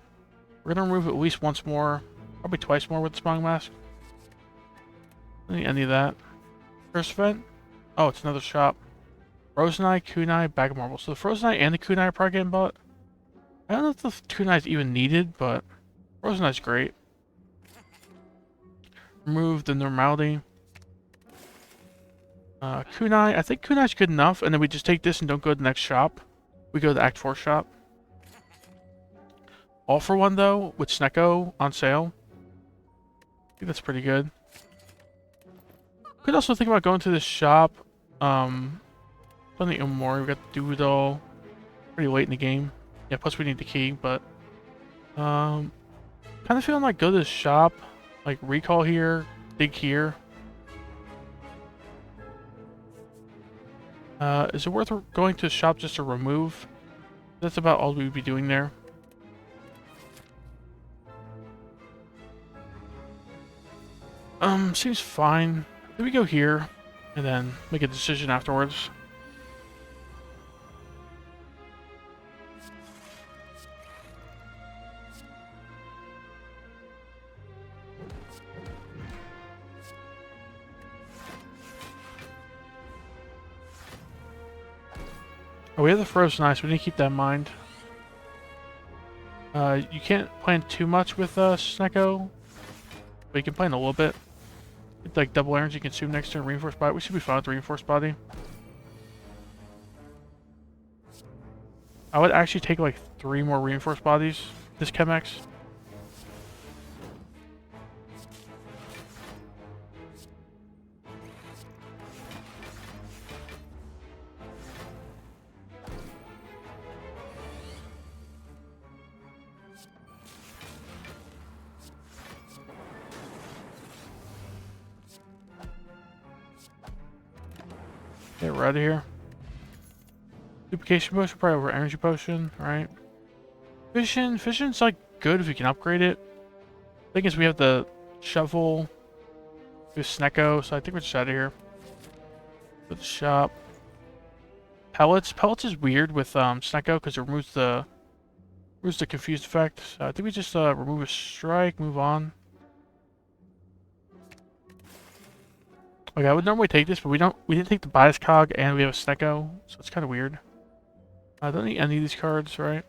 We're gonna remove at least once more, probably twice more with the Smiling Mask. Any of that. First event? Oh, it's another shop. Frozenite, kunai, bag of marbles. So the Frozenite and the kunai are probably getting bought. I don't know if the kunai is even needed, but Frozenite's great. Remove the normality. Kunai, I think kunai's good enough, and then we just take this and don't go to the next shop. We go to the Act 4 shop. All for one though, with Snecko on sale. I think that's pretty good. Could also think about going to this shop. Plenty of more. We got the Doodle. Pretty late in the game. Yeah, plus we need the key, but kind of feeling like go to the shop, like recall here, dig here. Is it worth going to the shop just to remove? That's about all we'd be doing there. Seems fine. Then we go here, and then make a decision afterwards. Oh, we have the frozen ice. We need to keep that in mind. You can't plan too much with Snecko, but you can plan a little bit. It's like double errands you consume next to a reinforced body. We should be fine with the reinforced body. I would actually take like 3 more reinforced bodies this Chemex. Okay, we're out of here. Duplication potion, probably over energy potion, right? Fission's like good if you can upgrade it. Thing is, we have the shovel, we have Snecko, so I think we're just out of here. Go to the shop. Pellets is weird with Snecko because it removes the confused effect. So I think we just remove a strike, move on. Okay, I would normally take this, but we didn't take the bias cog, and we have a Snecko, so it's kind of weird. I don't need any of these cards, right?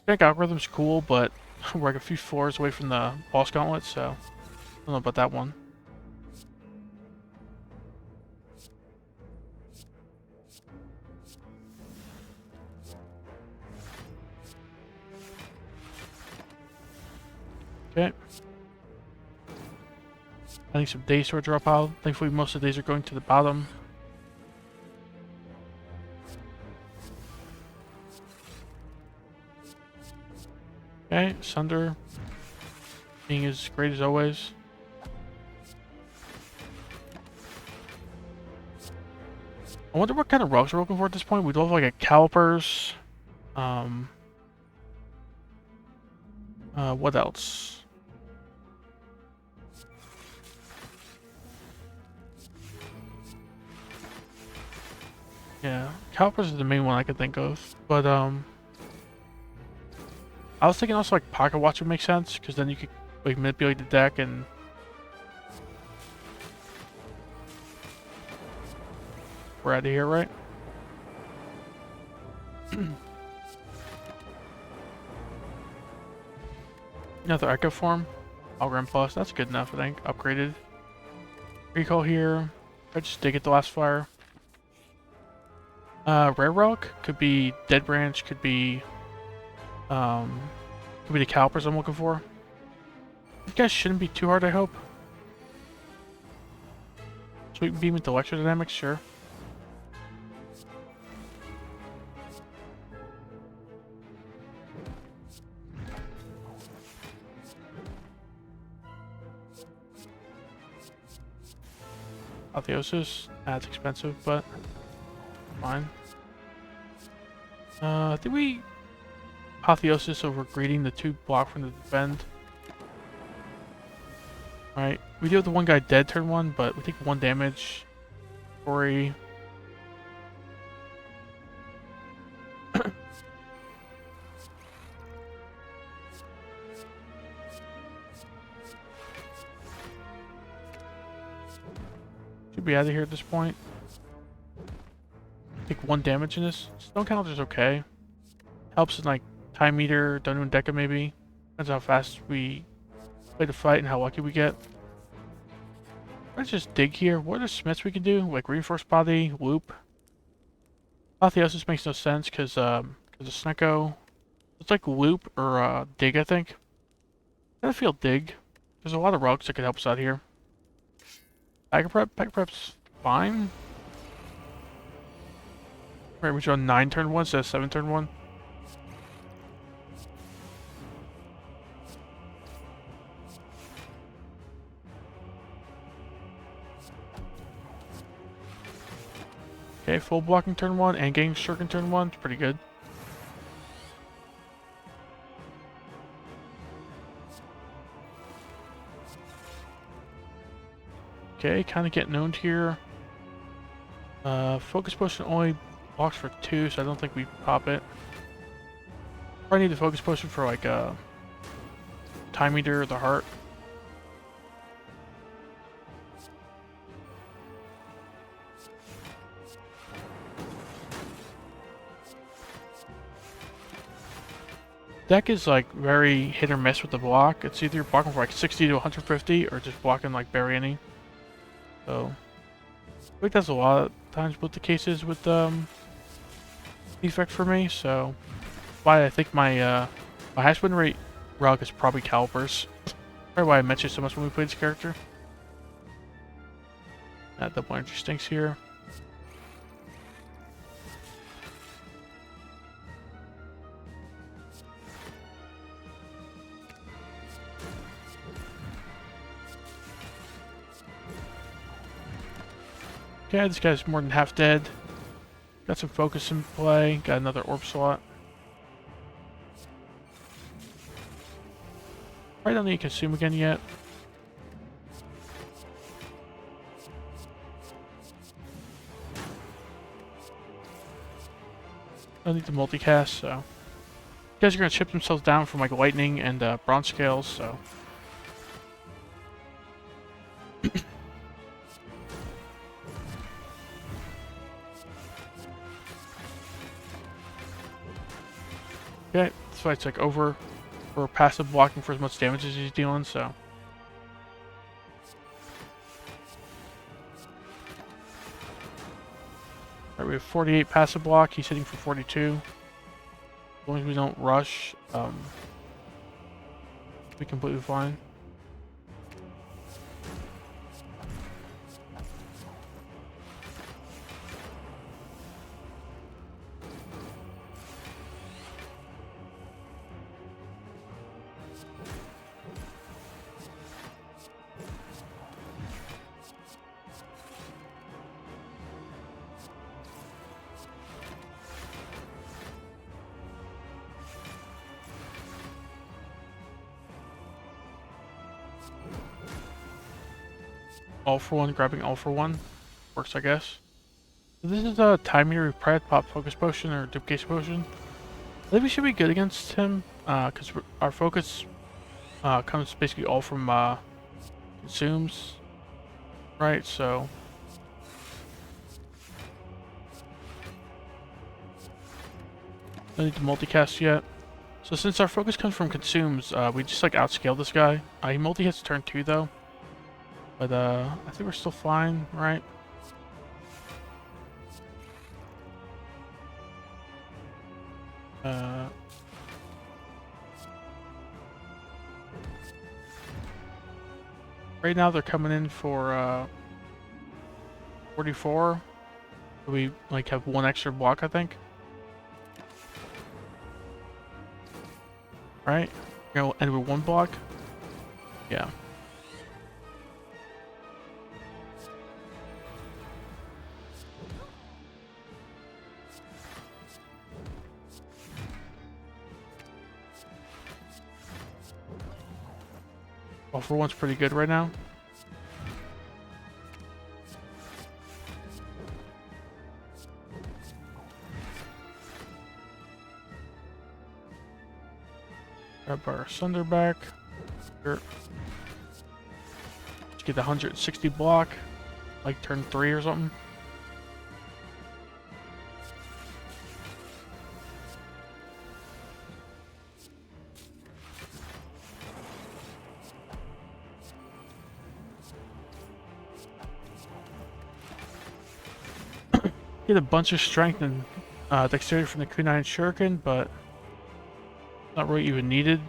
Bank algorithm's cool, but we're like a few floors away from the boss gauntlet, so I don't know about that one. Okay. I think some day store drop out. Thankfully, most of the days are going to the bottom. Okay, Sunder. Being as great as always. I wonder what kind of rugs we're looking for at this point. We'd love like a calipers. What else? Yeah, calipers is the main one I could think of. But I was thinking also like pocket watch would make sense because then you could like manipulate the deck and we're out of here, right? Another Echo Form. Algram Plus. That's good enough, I think. Upgraded. Recall here. I just dig at the last fire. Rare Relic. Could be Dead Branch. Could be the calipers I'm looking for. These guys shouldn't be too hard, I hope. Sweet Beam into Electrodynamics, sure. Apotheosis. That's expensive, but fine. I think we Apotheosis over greeting the 2 block from the defend. Alright, we do have the 1 guy dead turn 1, but we take 1 damage. Ori. Should be out of here at this point. Take 1 damage in this. Stone counter's okay. Helps in like time meter, Donu and Deca maybe. Depends how fast we play the fight and how lucky we get. Let's just dig here. What are smiths we can do? Like reinforced body, loop. Apotheosis makes no sense because of Snecko. It's like loop or dig, I think. I feel dig. There's a lot of relics that could help us out here. Pack prep's fine. Right, we run 9 turn 1 instead of 7 turn 1. Okay, full blocking turn 1 and getting shuriken turn 1. It's pretty good. Okay, kind of getting owned here. Focus potion only blocks for 2, so I don't think we pop it. Probably need the focus potion for like time meter or the heart. Deck is like very hit or miss with the block. It's either blocking for like 60 to 150 or just blocking like barely any. So I think that's a lot of times what the case is with defect for me. So why I think my my highest win rate rug is probably Calipers. Probably why I mentioned so much when we played this character. That double energy stinks here. Okay, this guy's more than half dead. Got some focus in play. Got another orb slot. Probably don't need to consume again yet. Don't need to multicast, so. You guys are going to chip themselves down from like lightning and bronze scales, so. Okay, this fight's like over. We're passive blocking for as much damage as he's dealing, so. Alright, we have 48 passive block, he's hitting for 42. As long as we don't rush, we'll be completely fine. All for one, grabbing all for one. Works, I guess. So this is a time meter. We probably pop focus potion or duplication potion. I think we should be good against him, because our focus comes basically all from consumes. Right, so. Don't need to multicast yet. So since our focus comes from consumes, we just like outscale this guy. He multi-hits turn 2 though. But I think we're still fine, right? Right now they're coming in for 44. We like have 1 extra block, I think. Right? We're gonna end with 1 block. Yeah. All for one's pretty good right now. Grab our Sunder back. Here. Let's get the 160 block. like turn 3 or something. Get a bunch of strength and dexterity from the kunai and shuriken, but not really even needed.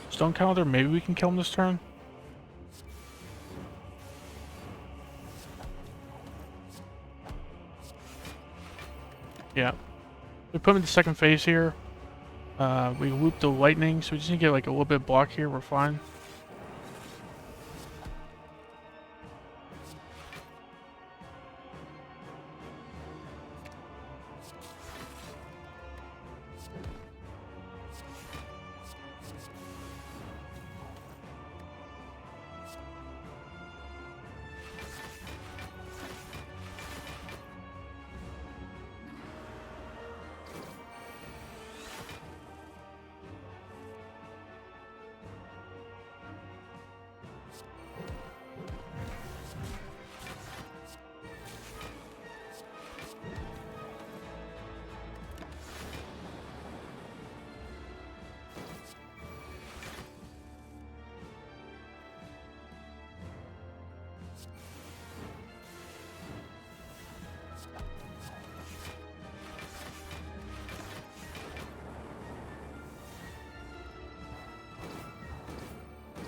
Stone Calendar, maybe we can kill him this turn. Yeah. We put him in the second phase here. We loop the lightning, so we just need to get like a little bit of block here. We're fine.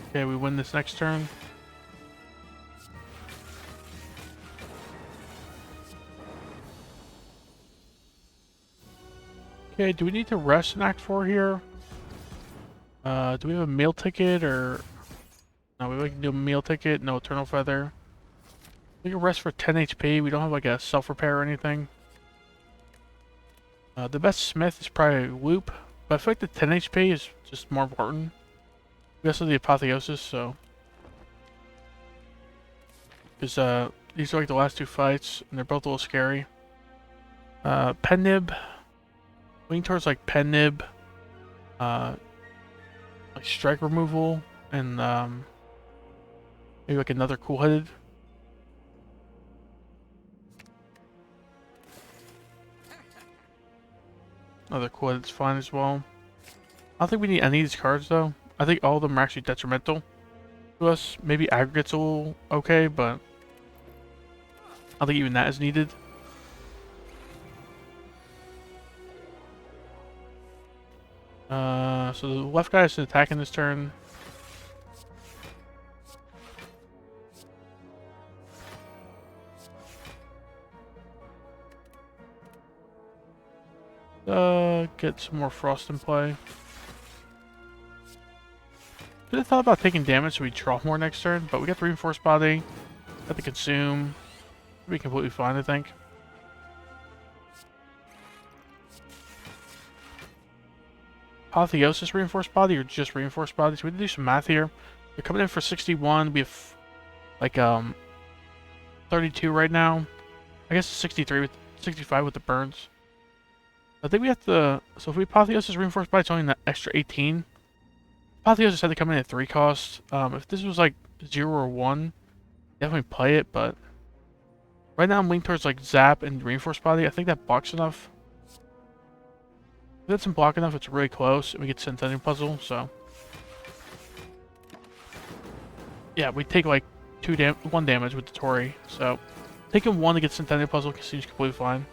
Okay, we win this next turn. Okay, do we need to rest in Act 4 here? Do we have a meal ticket or... No, we can do a meal ticket, no Eternal Feather. We can rest for 10 HP, we don't have like a self-repair or anything. The best smith is probably Loop, but I feel like the 10 HP is just more important. We also have the Apotheosis, so... Because these are like the last two fights, and they're both a little scary. Pen Nib. Leaning towards like Pen Nib. Like strike removal, and maybe like another cool-headed. Another cool-headed's fine as well. I don't think we need any of these cards though. I think all of them are actually detrimental to us. Maybe Aggregate's a little okay, but I don't think even that is needed. So the left guy is attacking this turn. Get some more frost in play. Should have thought about taking damage so we draw more next turn, but we got the reinforced body, got the consume. We'll be completely fine, I think. Apotheosis reinforced body or just reinforced body? So we need to do some math here. They're coming in for 61. We have like 32 right now. I guess 63 with 65 with the burns. I think we have to. So if we Apotheosis reinforced body, it's only an extra 18. Apotheosis had to come in at 3 cost. If this was like 0 or 1, definitely play it, but right now I'm leaning towards like Zap and reinforced body. I think that blocks enough. If it doesn't block enough, it's really close, and we get Centennial Puzzle, so... Yeah, we take like 1 damage with the Tori, so... Taking 1 to get Centennial Puzzle seems completely fine.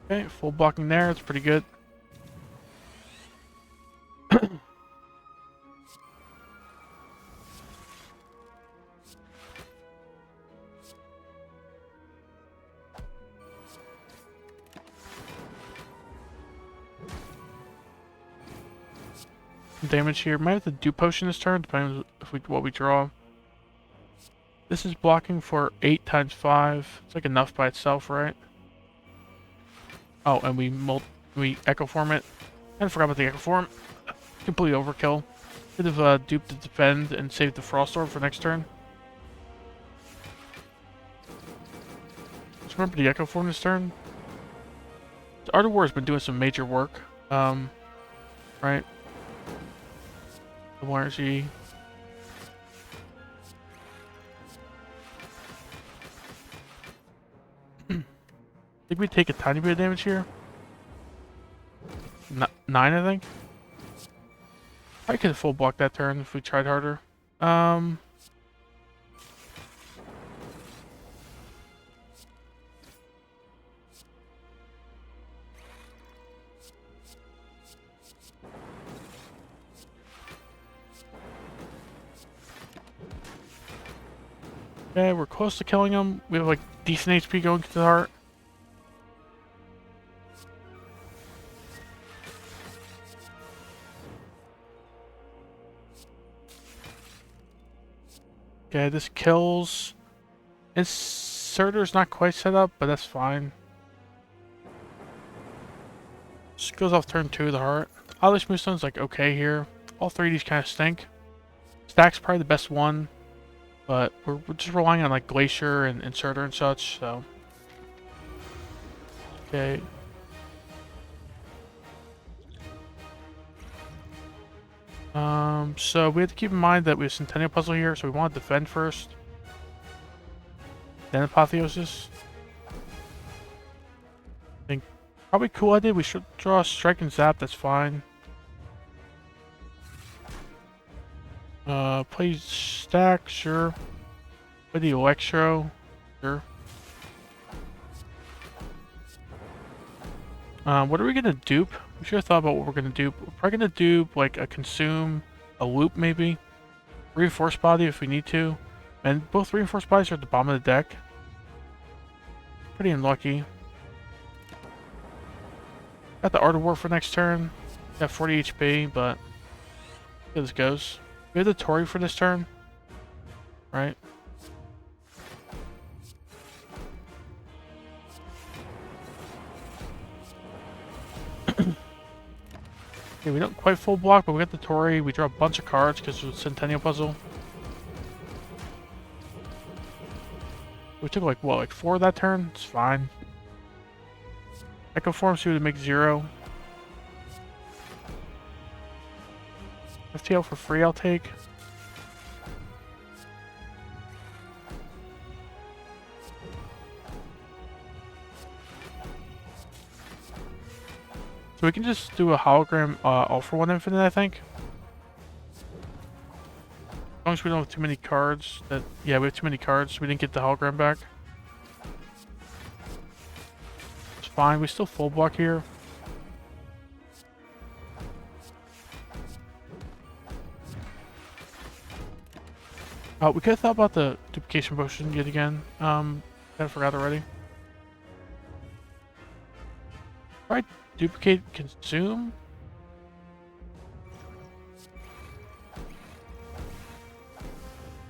Okay, full blocking there, it's pretty good. some damage here. Might have to do potion this turn, depending on what we draw. This is blocking for 8 times 5. It's like enough by itself, right? Oh, and we echo form it. I forgot about the echo form. Completely overkill. Could have duped the defend and saved the frost orb for next turn. Just remember the echo form this turn. The Art of War has been doing some major work. Right? The energy. I think we take a tiny bit of damage here. 9, I think. I could have full blocked that turn if we tried harder. Okay, we're close to killing him. We have like decent HP going to the heart. Okay, this kills. Inserter's not quite set up, but that's fine. Just goes off turn 2 of the heart. Other smooth stone's like okay here. All 3 of these kind of stink. Stack's probably the best one, but we're just relying on like Glacier and Inserter and such, so. Okay. So we have to keep in mind that we have Centennial Puzzle here, so we want to defend first. Then Apotheosis. I think probably cool idea. We should draw Strike and Zap, that's fine. Play Stack, sure. Play the Electro, sure. What are we gonna dupe? We should have thought about what we're gonna dupe. We're probably gonna dupe like a Consume, a Loop maybe. Reinforced Body if we need to. And both Reinforced Bodies are at the bottom of the deck. Pretty unlucky. Got the Art of War for next turn. Got 40 HP, but see how this goes. We have the Tori for this turn. Right? Okay, we don't quite full block, but we got the Tori. We draw a bunch of cards because of the Centennial Puzzle. We took like, what, like 4 that turn? It's fine. Echo Form, see what it makes 0. FTL for free, I'll take. So we can just do a hologram all for 1 infinite, I think. As long as we don't have too many cards. Yeah, we have too many cards. We didn't get the hologram back. It's fine. We still full block here. We could have thought about the duplication potion yet again. I forgot already. Right. Duplicate, consume.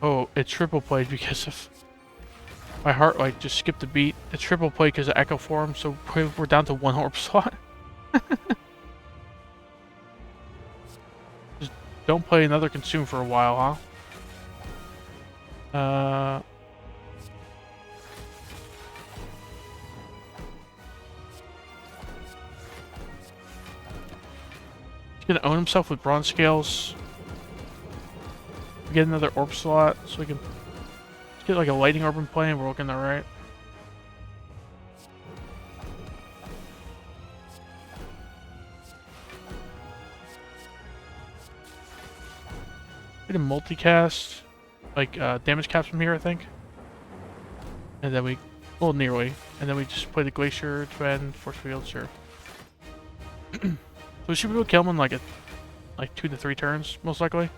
Oh, it triple played because of my heart. Like just skipped a beat. It triple played because of Echo Form, so we're down to 1 orb slot. Just don't play another consume for a while, huh? He's gonna own himself with bronze scales. Get another orb slot so we can get like a lightning orb in play and we're looking alright. Get a multicast, like damage caps from here, I think. And then well, nearly. And then we just play the Glacier, defend, force field, sure. So we should be able to kill him in like 2 to 3 turns, most likely.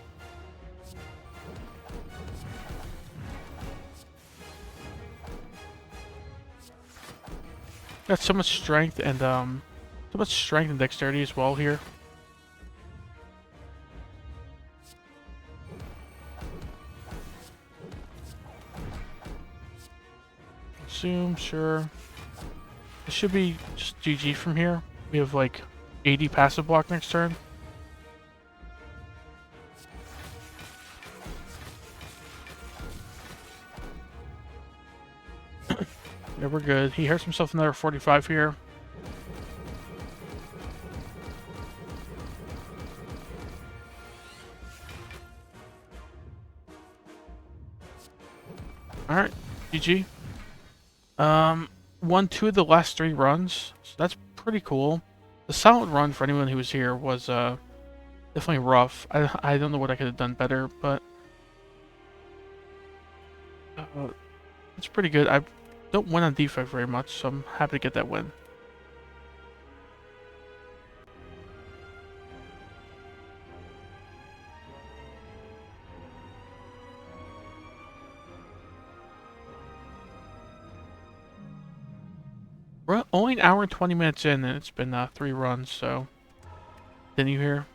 Got so much strength and dexterity as well here. Zoom, sure. It should be just GG from here. We have like 80 passive block next turn. Yeah, we're good. He hurts himself another 45 here. Alright, GG. Won 2 of the last 3 runs, so that's pretty cool. The silent run for anyone who was here was definitely rough. I don't know what I could have done better, but it's pretty good. I don't win on defect very much, so I'm happy to get that win. We're only an hour and 20 minutes in, and it's been 3 runs, so... Didn't you hear?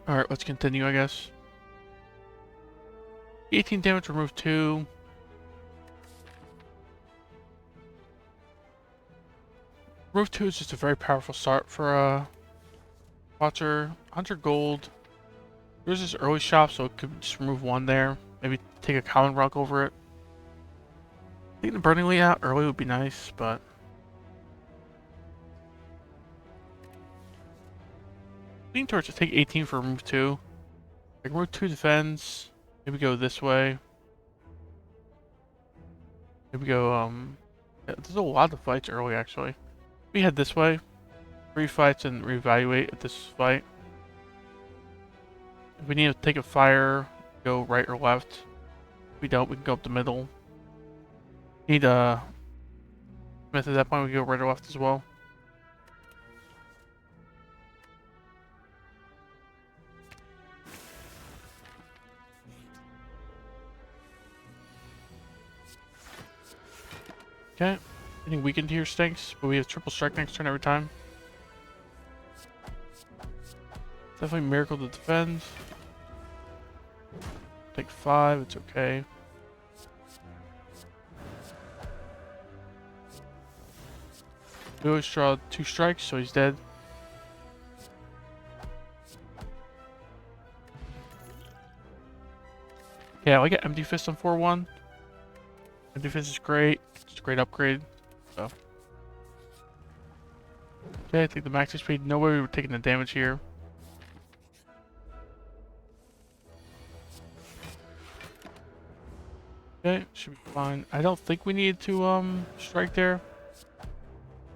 Alright, let's continue, I guess. 18 damage, remove 2. Remove 2 is just a very powerful start for a Watcher. 100 gold. There's this early shop, so it could just remove 1 there. Maybe take a common rock over it. Taking the Burning Lead out early would be nice, but... Leaning towards to take 18 for remove 2. Like remove 2 defends. Maybe go this way. Maybe go, yeah, there's a lot of fights early, actually. We head this way. 3 fights and reevaluate at this fight. If we need to take a fire, go right or left. If we don't, we can go up the middle. Need a Smith at that point, we go right or left as well. Okay, getting weakened here stinks, but we have triple strike next turn every time. Definitely miracle to defend. Take 5, it's okay. We always draw 2 strikes, so he's dead. Yeah, I get Empty Fist on 4-1. Empty Fist is great. It's a great upgrade. So. Okay, take the max speed. No way we were taking the damage here. Okay, should be fine. I don't think we need to strike there.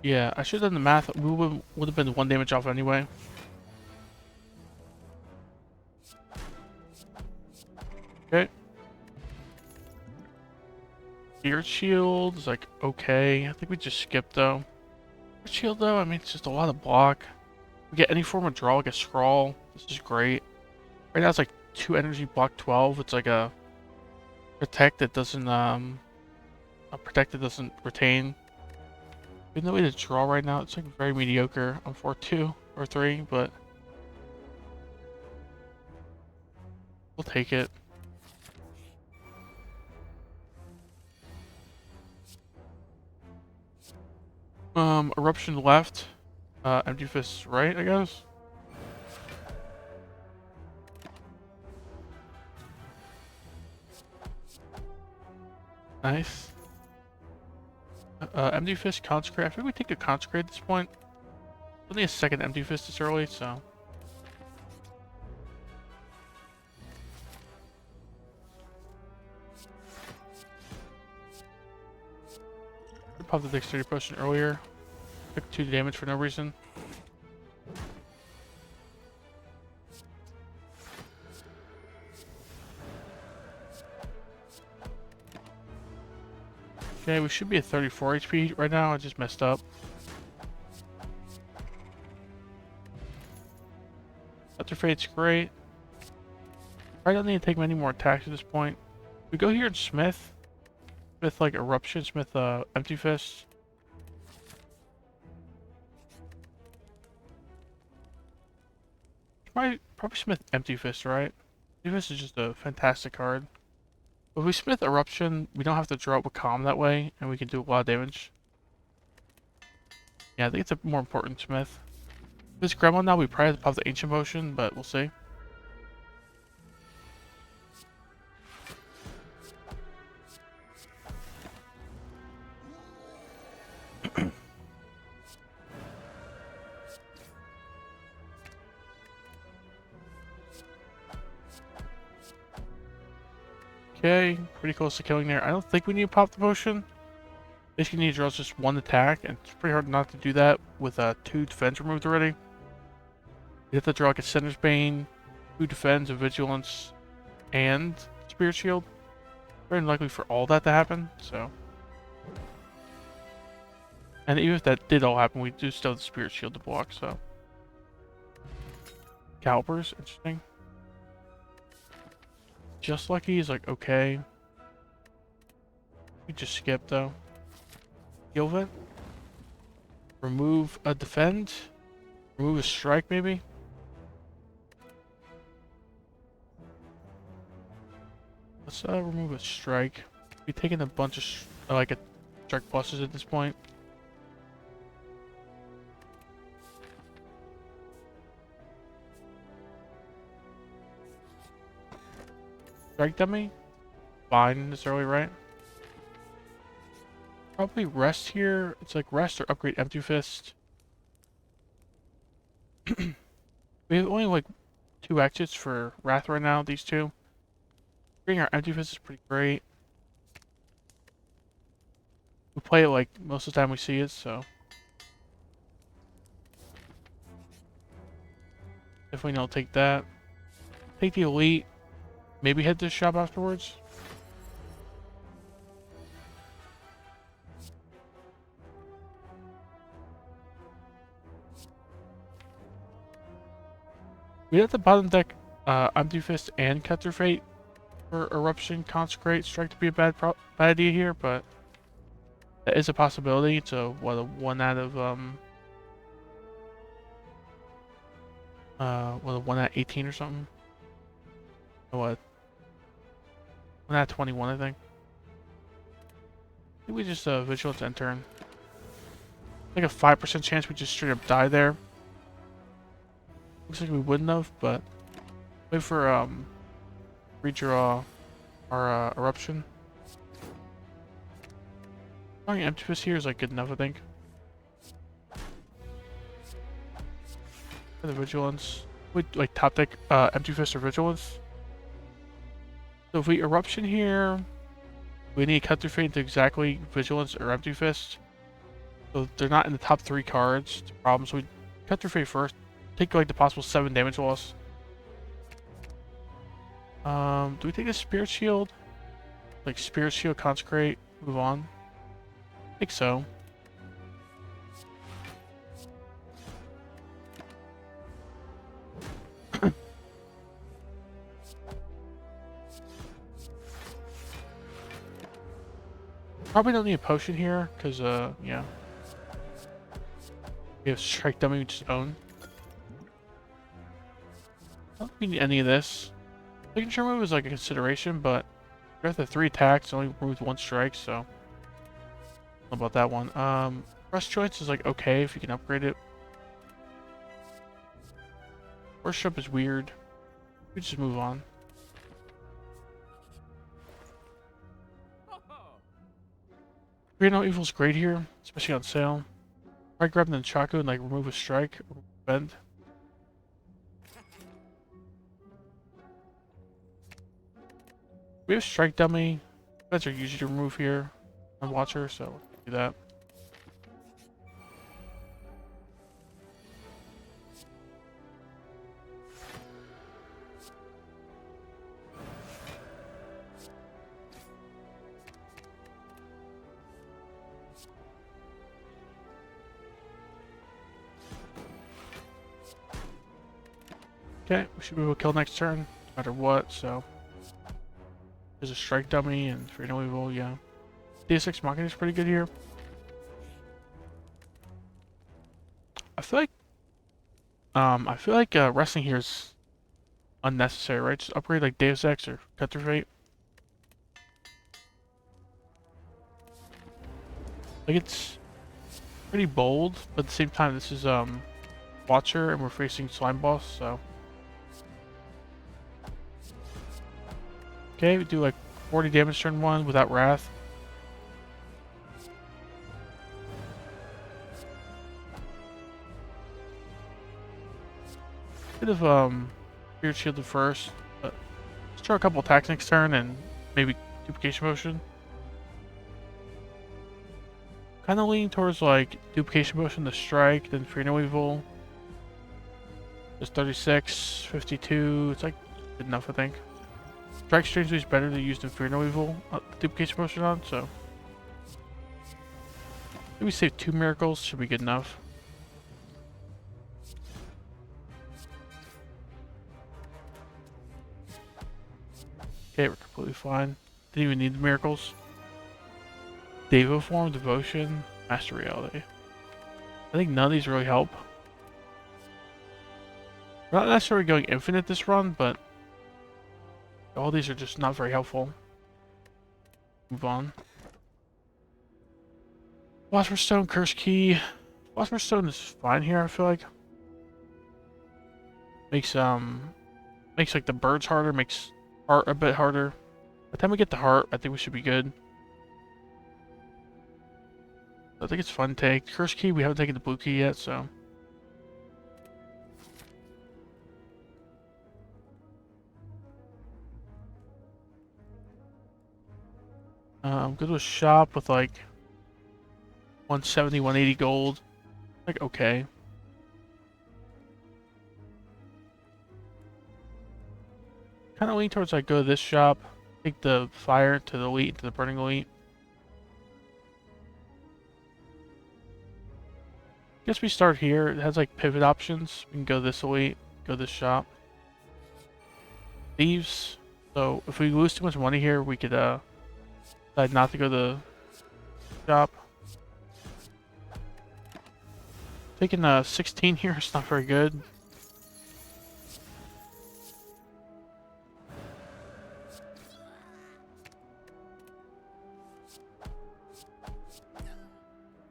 Yeah, I should have done the math. We would have been 1 damage off anyway. Okay. Spirit Shield is like okay. I think we just skipped though. Spirit Shield though, I mean it's just a lot of block. We get any form of draw, like a scrawl. This is great. Right now it's like 2 energy, block 12. It's like a protect that doesn't a protect that doesn't retain. Even though we had to draw right now, it's like very mediocre on 4-2 or 3, but we'll take it. Eruption left. Empty Fist right, I guess. Nice. Empty Fist, Consecrate. I think we take a Consecrate at this point. Only a second Empty Fist this early, so. Pop the Dexterity Potion earlier. Took 2 damage for no reason. Okay, we should be at 34 HP right now. I just messed up. After Fate's great. I don't need to take many more attacks at this point. We go here and Smith. Smith like Eruption, Smith Empty Fist. Probably Smith Empty Fist, right? Empty Fist is just a fantastic card. If we Smith Eruption, we don't have to draw up with Calm that way, and we can do a lot of damage. Yeah, I think it's a more important Smith. This Gremlin now, we probably have to pop the Ancient Potion, but we'll see. Okay, pretty close to killing there. I don't think we need to pop the potion. Basically, need to draw just 1 attack, and it's pretty hard not to do that with 2 defense removed already. You have to draw like a Sinner's Bane, 2 defense, a Vigilance, and Spirit Shield. Very unlikely for all that to happen, so. And even if that did all happen, we do still have the Spirit Shield to block, so. Calipers, interesting. Just Lucky is like okay. We just skip though. Heal Vent. Remove a defend. Remove a strike maybe. Let's remove a strike. We're taking a bunch of like a strike pluses at this point. Strike dummy? Fine this early, right? Probably rest here. It's like rest or upgrade empty fist. We have only like 2 exits for Wrath right now, these two. Bringing our empty fist is pretty great. We play it like most of the time we see it, so definitely don't take that. Take the elite. Maybe head to the shop afterwards. We at the bottom deck empty fist and cut through fate for eruption, consecrate, strike to be a bad idea here, but that is a possibility. It's a what, a 1 out of what, a 1 out of 18 or something. Or what? 1 out of 21, I think. I think we just vigilance end turn. Like a 5% chance we just straight up die there. Looks like we wouldn't have, but wait for redraw our eruption. Drawing empty fist here is like good enough, I think. For the vigilance, we like top deck empty fist or vigilance. So if we eruption here, we need cut through fate into exactly vigilance or empty fist. So they're not in the top 3 cards. It's a problem. So we cut through fate first. Take like the possible 7 damage loss. Do we take a Spirit Shield? Like Spirit Shield, consecrate, move on. I think so. Probably don't need a potion here, because yeah. We have strike dummy, we just own. I don't think we need any of this. Signature move is like a consideration, but we have the 3 attacks, only removed 1 strike, so I don't know about that one. Rest choice is like okay if you can upgrade it. Worship is weird. We just move on. Fear No Evil's great here, especially on sale. Try grabbing the Chaco and like remove a strike or bend. We have strike dummy. Beds are easy to remove here on Watcher, so we'll do that. Okay, we should be able to kill next turn, no matter what, so. There's a strike dummy and Fear No Evil, yeah. DS6 Machina is pretty good here. I feel like wrestling here is unnecessary, right? Just upgrade like Deus Ex or Cut Through Fate. Like it's pretty bold, but at the same time this is Watcher and we're facing Slime Boss, so. Okay, we do like 40 damage turn 1 without Wrath. Bit of Spirit Shielded first, but let's try a couple attacks next turn and maybe Duplication Motion. Kind of leaning towards like Duplication Motion to strike, then Fear No Evil. Just 36, 52, it's like good enough I think. Strike strangely is better to use than Fear No Evil Duplication Motion on, so. Maybe save 2 miracles, should be good enough. Okay, we're completely fine. Didn't even need the miracles. Devo Form, Devotion, Master Reality. I think none of these really help. We're not necessarily going infinite this run, but all these are just not very helpful. Move on. Philosopher's Stone, Curse Key. Philosopher's Stone is fine here, I feel like. Makes like the birds harder, makes heart a bit harder. By the time we get the heart, I think we should be good. I think it's fun to take. Curse Key, we haven't taken the blue key yet, so. Go to a shop with like 170, 180 gold. Like, okay. Kind of lean towards like go to this shop, take the fire to the elite, to the burning elite. Guess we start here. It has like pivot options. We can go this elite, go this shop. Thieves. So if we lose too much money here, we could decide not to go to the shop. Taking 16 here, it's not very good.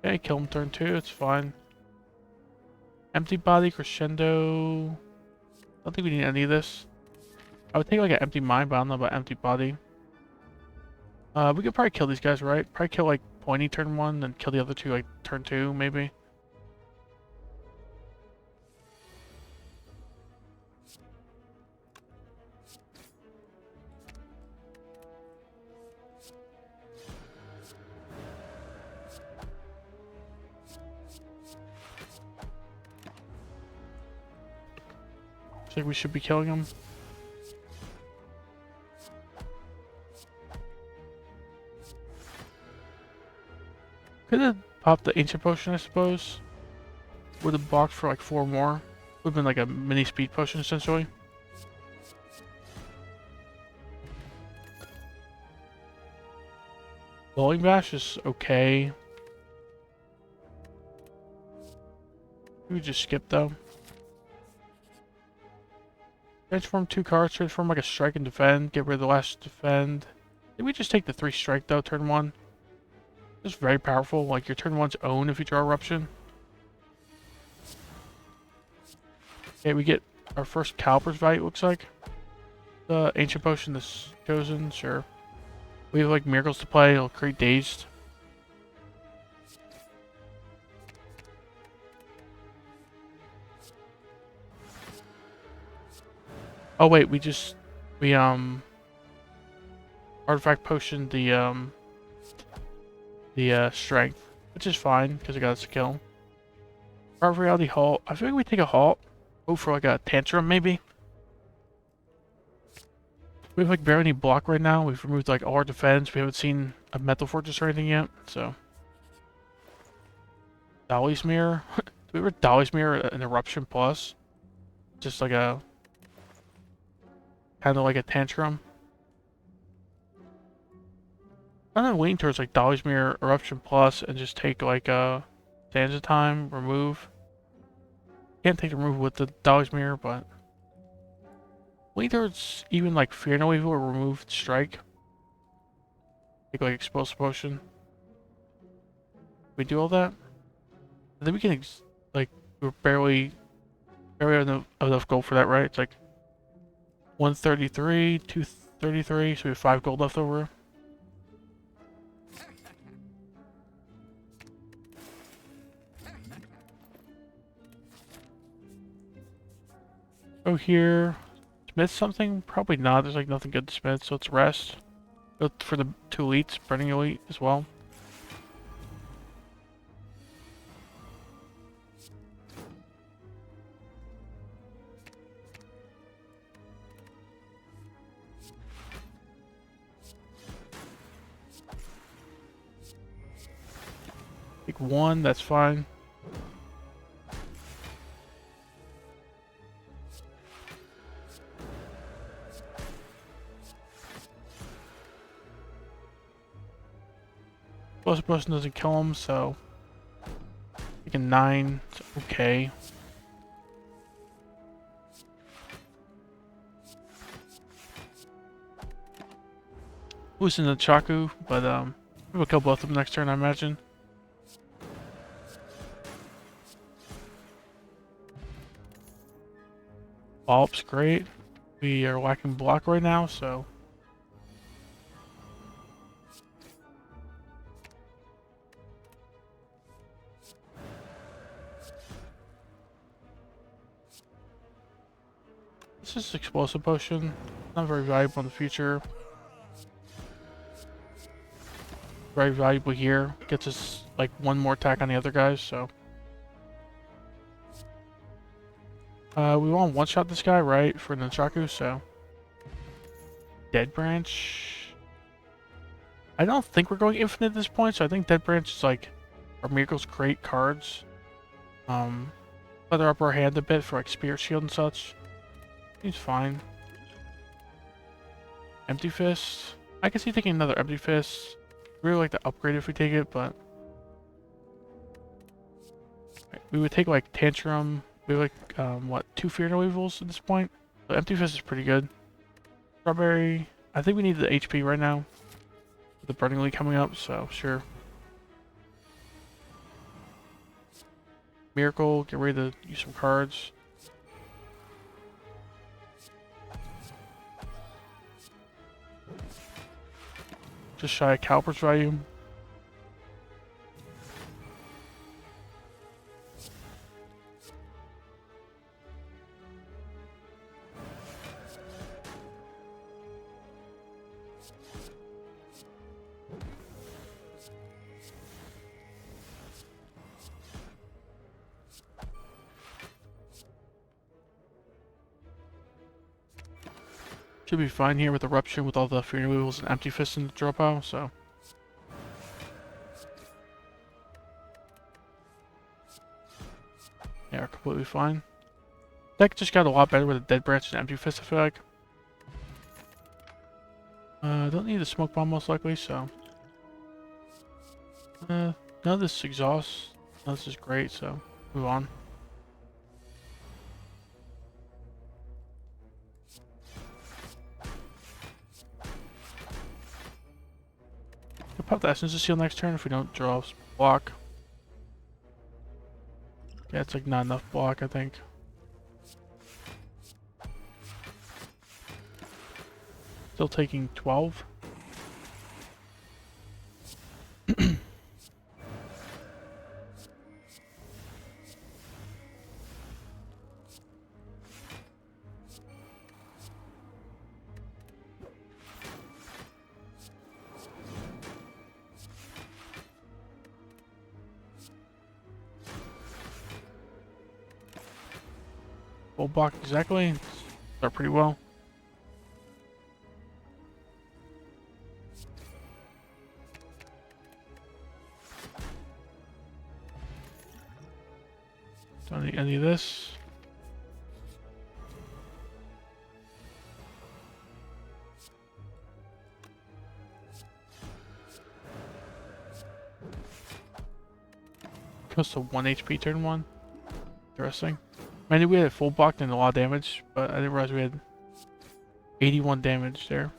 Okay, kill him turn 2, it's fine. Empty body, crescendo. I don't think we need any of this. I would take like an empty mind, but I don't know about empty body. We could probably kill these guys, right? Probably kill like pointy turn 1 and kill the other 2 like turn 2, maybe. Looks like we should be killing him. Could have popped the ancient potion, I suppose. Would have blocked for like 4 more. Would have been like a mini speed potion, essentially. Bowling Bash is okay. We just skip though. Transform 2 cards, transform like a strike and defend, get rid of the last defend. Did we just take the 3 strike though, turn 1? It's very powerful, like your turn 1's own if you draw Eruption. Okay, we get our first Caliper's value, it looks like. The Ancient Potion is chosen, sure. We have like Miracles to play, it'll create Dazed. Oh wait, we Artifact Potion the Strength, which is fine, because it got us a kill. Art of Reality Halt, I feel like we take a halt. Go for like a Tantrum, maybe? We have like barely any block right now. We've removed like all our defense. We haven't seen a Metal Fortress or anything yet, so. Dolly's Mirror. Do we ever Dolly's Mirror an Eruption Plus? Just like a... kind of like a Tantrum. I'm gonna lean towards like Dolly's Mirror, Eruption Plus, and just take like Stanza Time, remove. Can't take the remove with the Dolly's Mirror, but... lean towards even like Fear No Evil or remove Strike. Take like Explosive Potion. We do all that? I think we can like we're barely have enough gold for that, right? It's like 133, 233, so we have 5 gold left over. Go here. Smith something? Probably not. There's like nothing good to smith, so let's rest. Go for the 2 elites, Burning Elite as well. Take 1, that's fine. Explosive Potion doesn't kill him, so taking 9, it's okay. losing the Chaku, but we'll kill both of them next turn, I imagine. Bulb's great. We are lacking block right now, so this is explosive potion. Not very valuable in the future. Very valuable here. Gets us like one more attack on the other guys, so. We want to one-shot this guy, right? For Nunchaku, so. Dead Branch. I don't think we're going infinite at this point, so I think Dead Branch is like our Miracle's great cards. Feather up our hand a bit for like Spirit Shield and such. He's fine. Empty Fist. I can see taking another Empty Fist. Really like to upgrade if we take it, but we would take like Tantrum. We have like what, 2 Fear No Evils at this point. So Empty Fist is pretty good. Strawberry. I think we need the HP right now. With the Burning League coming up, so sure. Miracle. Get ready to use some cards. Just shy of Caliper's value. Should be fine here with Eruption with all the Fear No Evils and Empty Fists in the draw pile, so. Yeah, completely fine. Deck just got a lot better with a Dead Branch and Empty Fist, I feel like. Don't need the Smoke Bomb most likely, so. None of this exhausts. None of this is great, so move on. We'll pop the Essence of Seal next turn if we don't draw block. Yeah, it's like not enough block, I think. Still taking 12. Full block exactly. Start pretty well. Don't need any of this. Goes to 1 HP turn 1. Interesting. I knew we had full blocked and a lot of damage, but I didn't realize we had 81 damage there.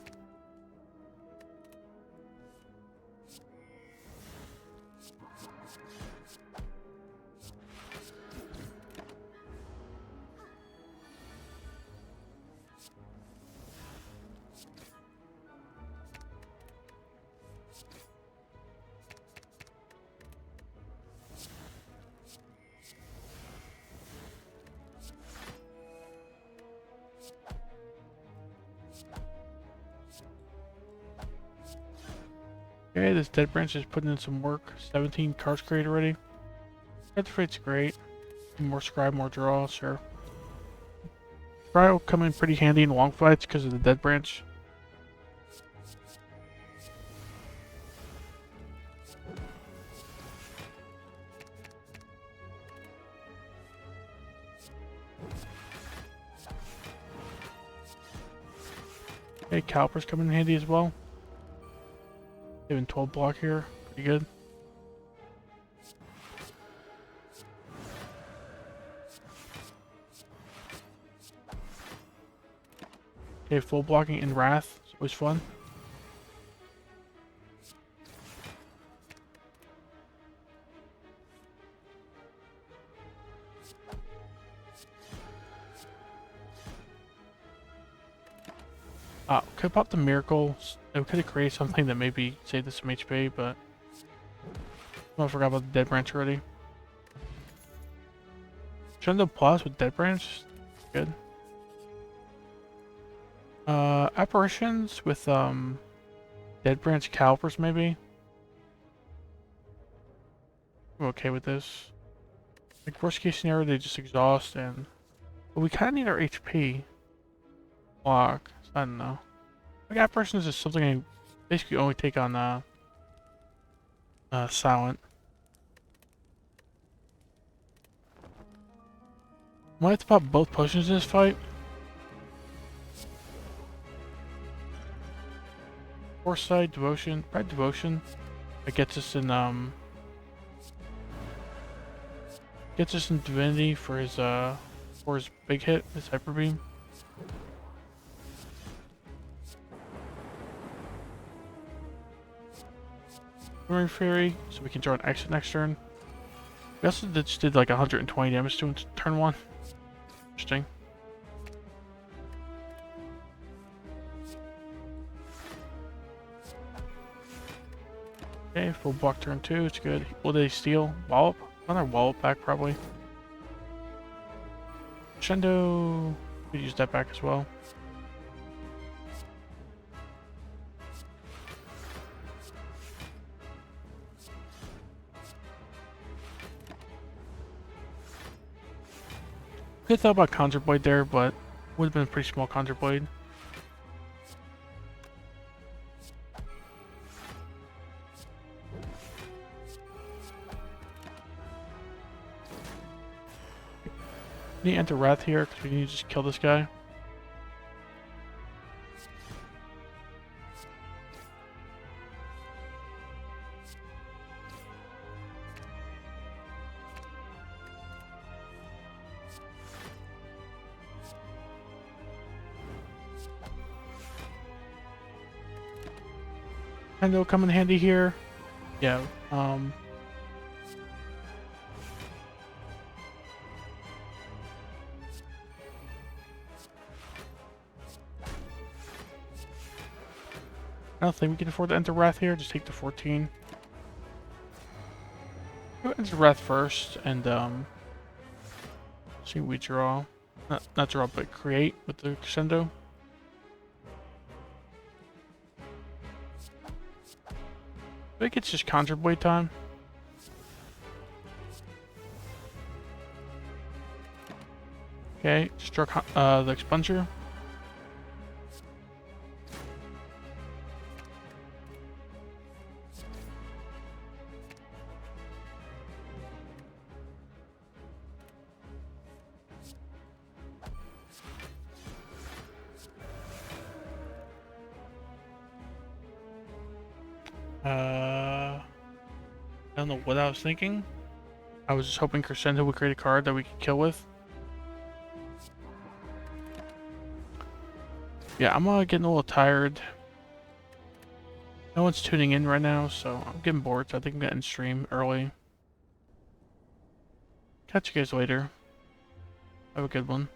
Okay, this Dead Branch is putting in some work. 17 cards created already. Death Rate's great. More Scribe, more draw, sure. Scribe will come in pretty handy in long fights because of the Dead Branch. Okay, Caliper's coming in handy as well. Even 12 block here, pretty good. Okay, full blocking in Wrath, it's always fun. Could pop the miracle. It could have created something that maybe saved us some HP, but I forgot about the dead branch already. Crescendo Plus with dead branch, good. Apparitions with dead branch calipers maybe. I'm okay with this. Like worst case scenario, they just exhaust and. But we kind of need our HP block. So I don't know. Like apparitions is something I basically only take on silent. Might have to pop both potions in this fight. Foresight, devotion, probably devotion. That gets us in divinity for his big hit, his hyper beam. Memory Fairy, so we can draw an exit next turn. We also just did like 120 damage to him turn 1. Interesting. Okay, full block turn 2, it's good. Will they steal? Wallop? Another wallop back probably. Crescendo, could use that back as well. Could have thought about Conjure Blade there, but would have been a pretty small Conjure Blade. We need to enter Wrath here because we need to just kill this guy. And it'll come in handy here. Yeah, I don't think we can afford to enter Wrath here. Just take the 14. Go enter Wrath first and see what we draw. Not draw, but create with the Crescendo. I think it's just Conjure Blade time. Okay, struck the Expunger. I don't know what I was thinking. I was just hoping Crescendo would create a card that we could kill with. Yeah, I'm getting a little tired. No one's tuning in right now, so I'm getting bored, so I think I'm gonna end stream early. Catch you guys later. Have a good one.